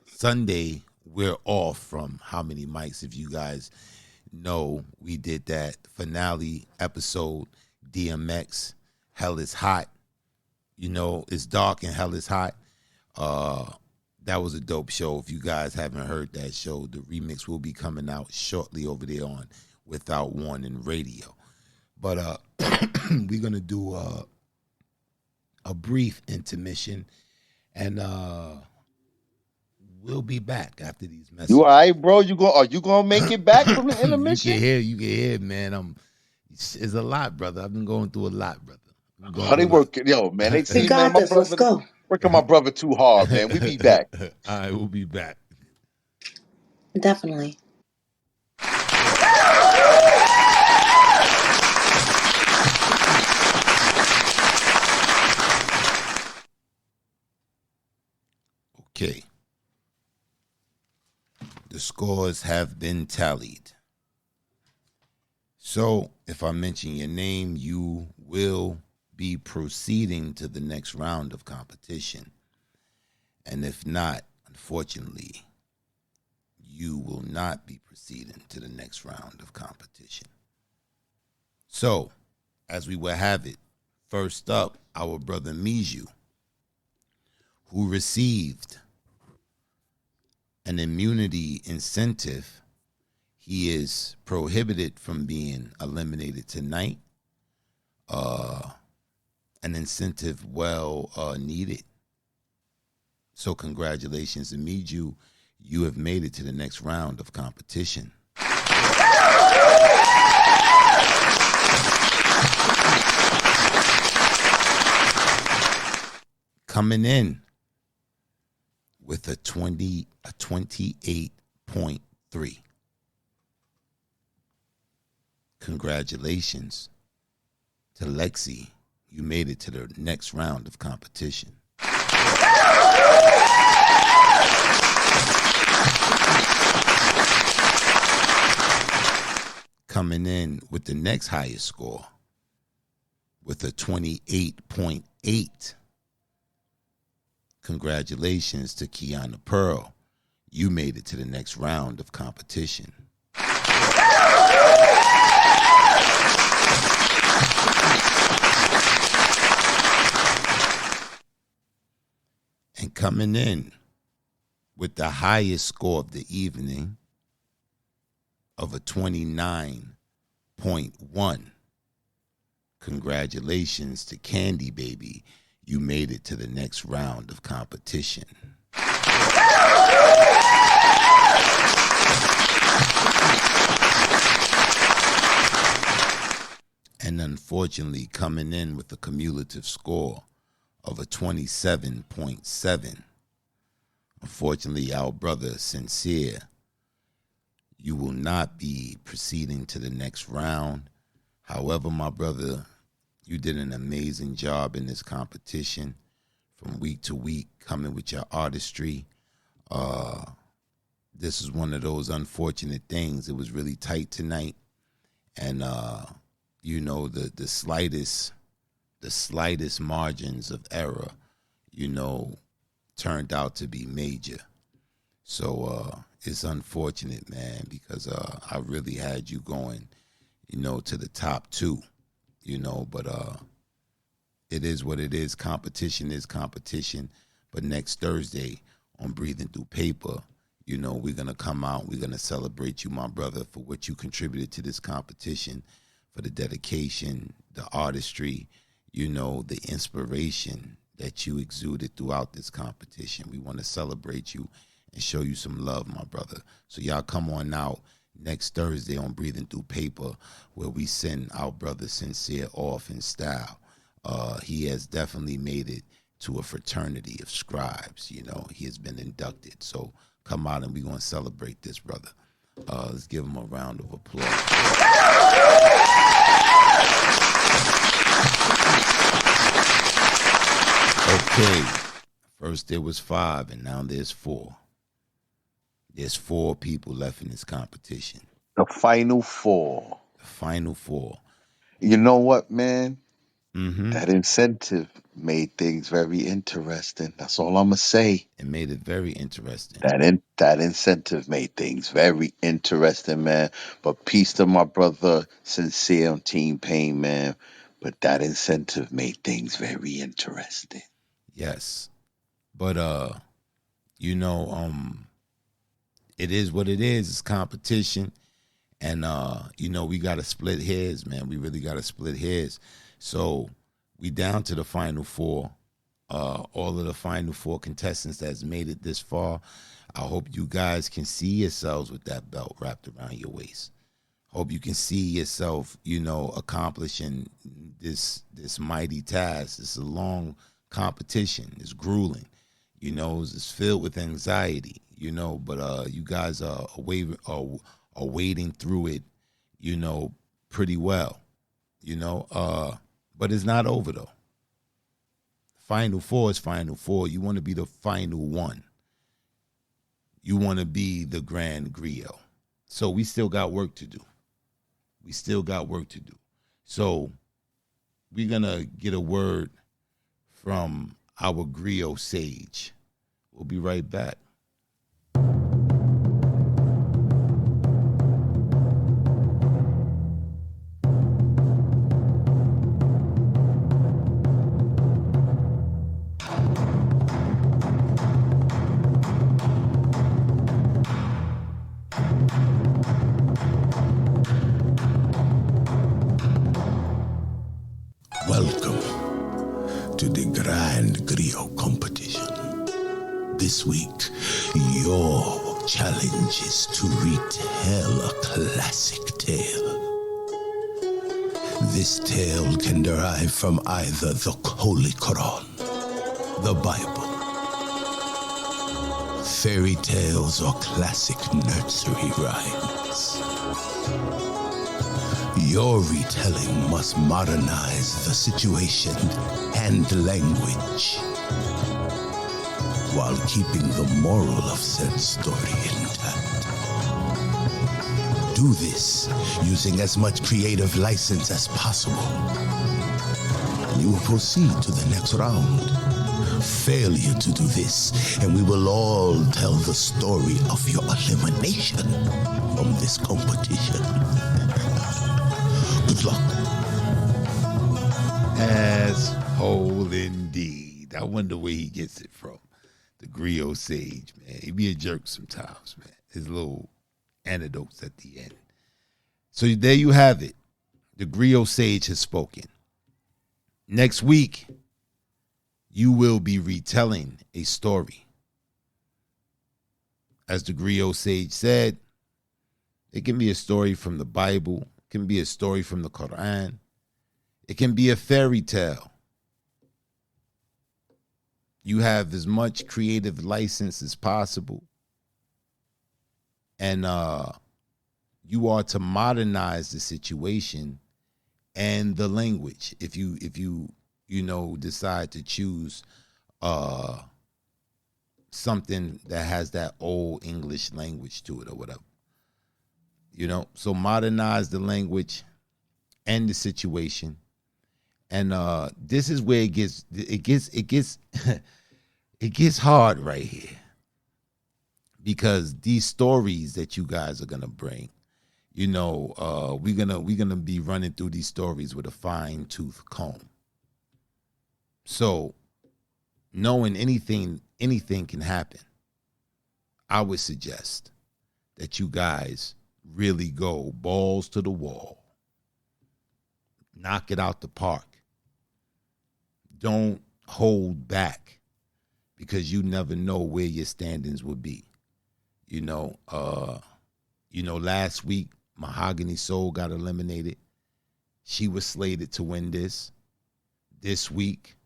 Sunday, we're off from How Many Mics. If you guys know, we did that finale episode, DMX, Hell is Hot. You know, it's dark and hell is hot. That was a dope show. If you guys haven't heard that show, the remix will be coming out shortly over there on Without Warning Radio. But we're going to do a brief intermission, and we'll be back after these messages. You all right, bro? Are you gonna make it back from the intermission? You can hear, man. It's a lot, brother. I've been going through a lot, brother. They working, man. They see, man, my brother. Let's go. Working my brother too hard, man. We be back. All right, we'll be back. Definitely. Okay. The scores have been tallied. So, if I mention your name, you will be proceeding to the next round of competition. And if not, unfortunately, you will not be proceeding to the next round of competition. So, as we will have it, first up, our brother Miju, who received an immunity incentive. He is prohibited from being eliminated tonight. An incentive well needed. So congratulations to Miju. You have made it to the next round of competition. Coming in with a 28.3. Congratulations to Lexi. You made it to the next round of competition. Coming in with the next highest score with a 28.8. Congratulations to Kiana Pearl. You made it to the next round of competition. And coming in with the highest score of the evening of a 29.1. Congratulations to Candy Baby. You made it to the next round of competition. And unfortunately, coming in with a cumulative score of a 27.7. Unfortunately, our brother Sincere, you will not be proceeding to the next round. However, my brother, you did an amazing job in this competition from week to week, coming with your artistry. This is one of those unfortunate things. It was really tight tonight. And, you know, the slightest margins of error, you know, turned out to be major. So it's unfortunate, man, because I really had you going, you know, to the top two, you know, but it is what it is. Competition is competition. But next Thursday on Breathing Through Paper, you know, we're going to come out. We're going to celebrate you, my brother, for what you contributed to this competition, for the dedication, the artistry, you know, the inspiration that you exuded throughout this competition. We want to celebrate you and show you some love, my brother. So y'all come on out next Thursday on Breathing Through Paper, where we send our brother Sincere off in style. He has definitely made it to a fraternity of scribes. You know, he has been inducted. So come out and we're going to celebrate this, brother. Let's give him a round of applause. Okay, first there was 5 and now there's 4. There's 4 people left in this competition. The final 4. The final 4. You know what, man? Mm-hmm. That incentive made things very interesting. That's all I'm going to say. It made it very interesting. That incentive made things very interesting, man. But peace to my brother Sincere on Team Pain, man. But that incentive made things very interesting. Yes. But you know, it is what it is. It's competition. And you know, we gotta split hairs, man. We really gotta split hairs. So we down to the final 4. All of the final 4 contestants that's made it this far. I hope you guys can see yourselves with that belt wrapped around your waist. Hope you can see yourself, you know, accomplishing this mighty task. It's a long competition. It's grueling. You know, it's filled with anxiety, you know, but you guys are wading through it, you know, pretty well, you know. But it's not over, though. Final 4 is final 4. You want to be the final one. You want to be the Grand Griot. So we still got work to do. We still got work to do. So we're going to get a word from our Griot sage. We'll be right back. Welcome to the Grand Griot competition. This week, your challenge is to retell a classic tale. This tale can derive from either the Holy Quran, the Bible, fairy tales, or classic nursery rhymes. Your retelling must modernize the situation and language while keeping the moral of said story intact. Do this using as much creative license as possible. You will proceed to the next round. Failure to do this, and we will all tell the story of your elimination from this competition. Good luck. Asshole indeed. I wonder where he gets it from. The Griot sage, man. He be a jerk sometimes, man. His little anecdotes at the end. So there you have it. The Griot sage has spoken. Next week, you will be retelling a story. As the Griot sage said, it can be a story from the Bible. It can be a story from the Quran. It can be a fairy tale. You have as much creative license as possible. And you are to modernize the situation and the language. If you decide to choose something that has that old English language to it or whatever. So modernize the language and the situation. And this is where it gets it gets hard right here. Because these stories that you guys are gonna bring, we're gonna be running through these stories with a fine tooth comb. So knowing anything can happen, I would suggest that you guys really go balls to the wall. Knock it out the park. Don't hold back, because you never know where your standings will be. Last week, Mahogany Soul got eliminated. She was slated to win this. This week,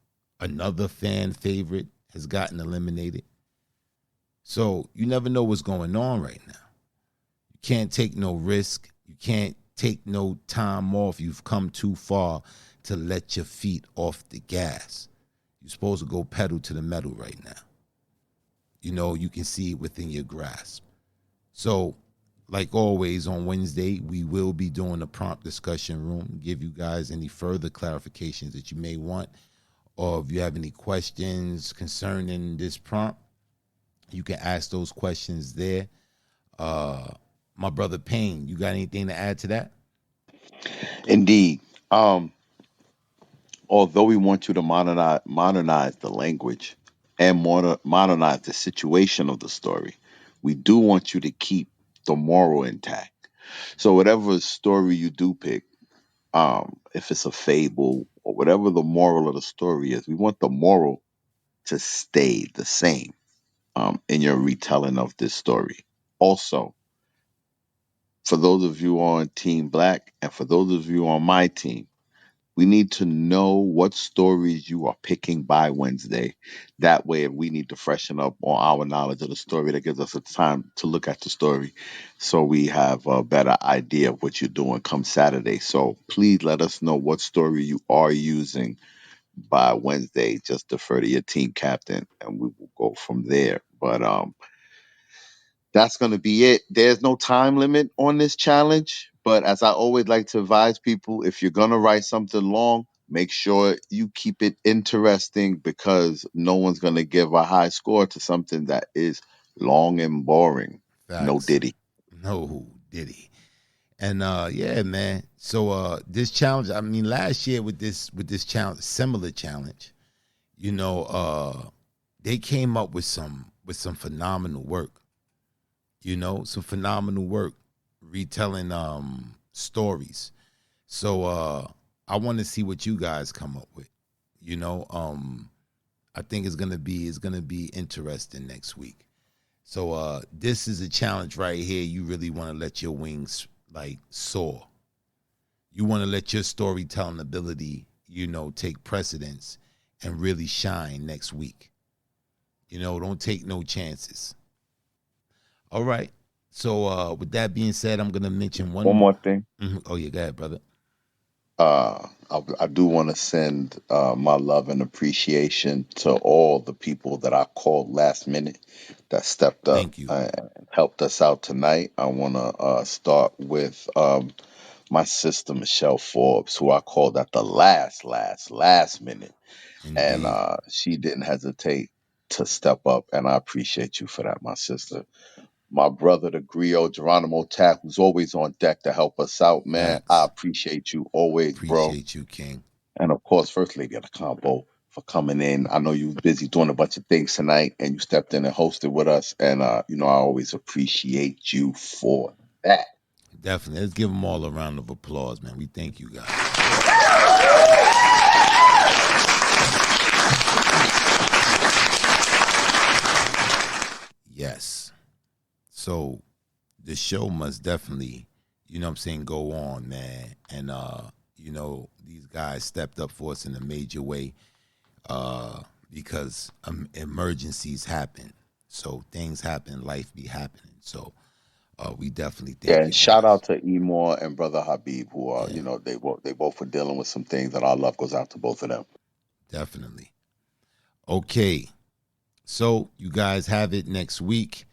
another fan favorite has gotten eliminated. So you never know what's going on right now. You can't take no risk. You can't take no time off. You've come too far to let your feet off the gas. You're supposed to go pedal to the metal right now. You can see it within your grasp. So, like always, on Wednesday, we will be doing a prompt discussion room, give you guys any further clarifications that you may want, or if you have any questions concerning this prompt, you can ask those questions there. My brother Payne, you got anything to add to that? Indeed. Although we want you to modernize the language and modernize the situation of the story, we do want you to keep the moral intact. So whatever story you do pick, if it's a fable or whatever the moral of the story is, we want the moral to stay the same in your retelling of this story. Also, for those of you on Team Black and for those of you on my team, we need to know what stories you are picking by Wednesday. That way, if we need to freshen up on our knowledge of the story, that gives us a time to look at the story so we have a better idea of what you're doing come Saturday. So please let us know what story you are using by Wednesday. Just defer to your team captain and we will go from there. But that's going to be it. There's no time limit on this challenge. But as I always like to advise people, if you're going to write something long, make sure you keep it interesting, because no one's going to give a high score to something that is long and boring. No Facts. Diddy. No Diddy. And yeah, man. So this challenge, I mean, last year with this challenge, similar challenge, they came up with some phenomenal work. Some phenomenal work retelling stories. So I want to see what you guys come up with. I think it's gonna be interesting next week. So this is a challenge right here. You really want to let your wings like soar. You want to let your storytelling ability, take precedence and really shine next week. Don't take no chances. All right. So with that being said, I'm gonna mention one One more. more thing. Oh yeah, go ahead, brother. I do want to send my love and appreciation to all the people that I called last minute that stepped up Thank you. and helped us out tonight. I want to start with my sister, Michelle Forbes, who I called at the last minute. And Indeed. she didn't hesitate to step up. And I appreciate you for that, my sister. My brother, the Griot, Geronimo Tack, who's always on deck to help us out, man. I Facts. appreciate you always, bro. Appreciate you, King. And of course, First Lady of the Combo for coming in. I know you were busy doing a bunch of things tonight and you stepped in and hosted with us. And, I always appreciate you for that. Definitely. Let's give them all a round of applause, man. We thank you guys. Yes. So the show must definitely, go on, man. And, these guys stepped up for us in a major way because emergencies happen. So things happen, life be happening. So We definitely Yeah, thank you and shout guys. out to Emor and brother Habib, who are, you know, they both are dealing with some things, and our love goes out to both of them. Definitely. Okay. So you guys have it next week.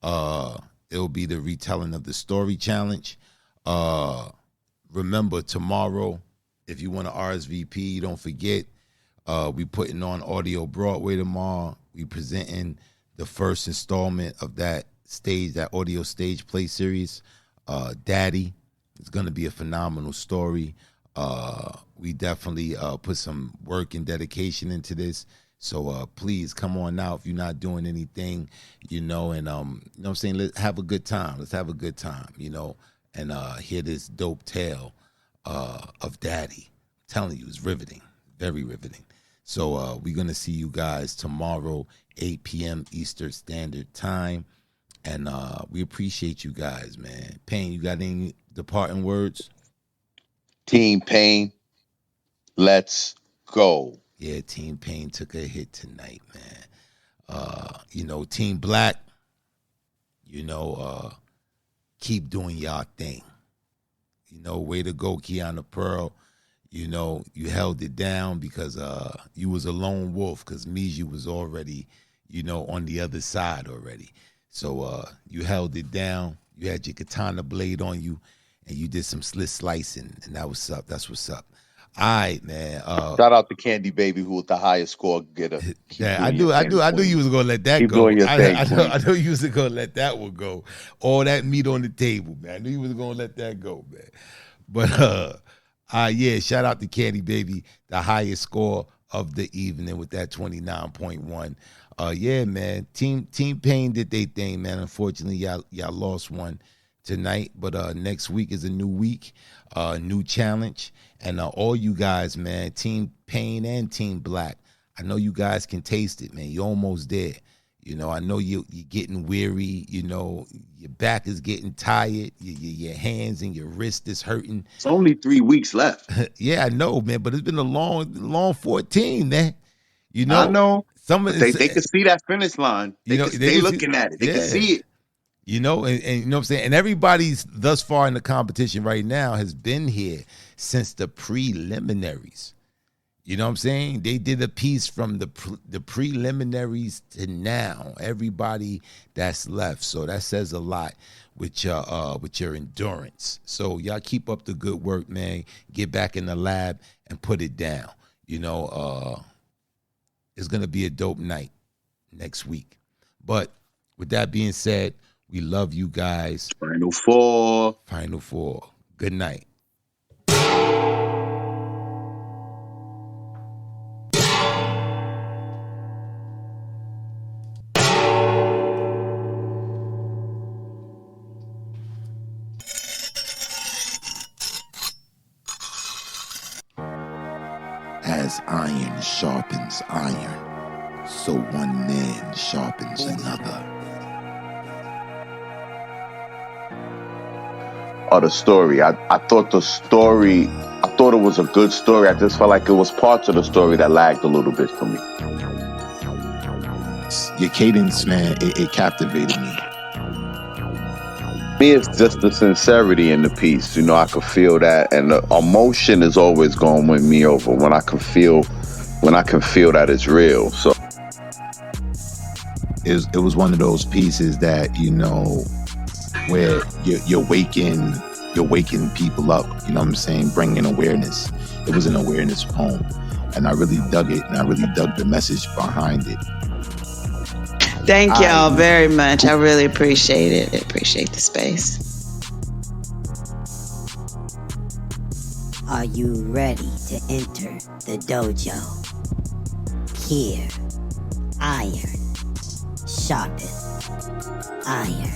It'll be the retelling of the story challenge. Remember tomorrow, if you want to RSVP, don't forget, we putting on Audio Broadway tomorrow. We presenting the first installment of that audio stage play series, Daddy. It's gonna be a phenomenal story. We definitely put some work and dedication into this. So please come on out if you're not doing anything, and you know what I'm saying, let's have a good time. Let's have a good time, and hear this dope tale of Daddy. I'm telling you, it's riveting, very riveting. So we're gonna see you guys tomorrow, 8 p.m. Eastern Standard Time. And we appreciate you guys, man. Payne, you got any departing words? Team Pain, let's go. Yeah, Team Payne took a hit tonight, man. Team Black, keep doing y'all thing. Way to go, Kiana Pearl. You held it down because you was a lone wolf because Miji was already, on the other side already. So you held it down. You had your katana blade on you, and you did some slit slicing, and that was up. That's what's up. All right, man. Shout out to Candy Baby, who was the highest score getter. Yeah, I knew you was gonna let that Keep go. doing your thing, Queen. I know you was gonna let that one go. All that meat on the table, man. I knew you was gonna let that go, man. But yeah, shout out to Candy Baby, the highest score of the evening with that 29.1. Yeah, man. Team Payne did their thing, man. Unfortunately, y'all lost one tonight, but next week is a new week, new challenge, and all you guys, man, Team Payne and Team Black, I know you guys can taste it, man. You're almost there. I know you're getting weary. Your back is getting tired. Your hands and your wrist is hurting. It's only 3 weeks left. Yeah, I know, man, but it's been a long 14, man. I know. Some They can see that finish line. They looking at it. They can see it. And you know what I'm saying? And everybody's thus far in the competition right now has been here since the preliminaries. You know what I'm saying? They did a piece from the preliminaries to now. Everybody that's left. So that says a lot with your endurance. So y'all keep up the good work, man. Get back in the lab and put it down. It's gonna be a dope night next week. But with that being said, we love you guys. Final four. Good night. As iron sharpens iron, so one man sharpens another. The story. I thought it was a good story. I just felt like it was parts of the story that lagged a little bit for me. Your cadence, man, it captivated me. Me, it's just the sincerity in the piece. I could feel that, and the emotion is always going to win me over when I can feel that it's real. So it was one of those pieces that where you're waking people up. You know what I'm saying? Bringing awareness. It was an awareness poem, and I really dug it, and I really dug the message behind it. Thank y'all very much. I really appreciate it. I appreciate the space. Are you ready to enter the dojo? Here, iron, sharpeth iron.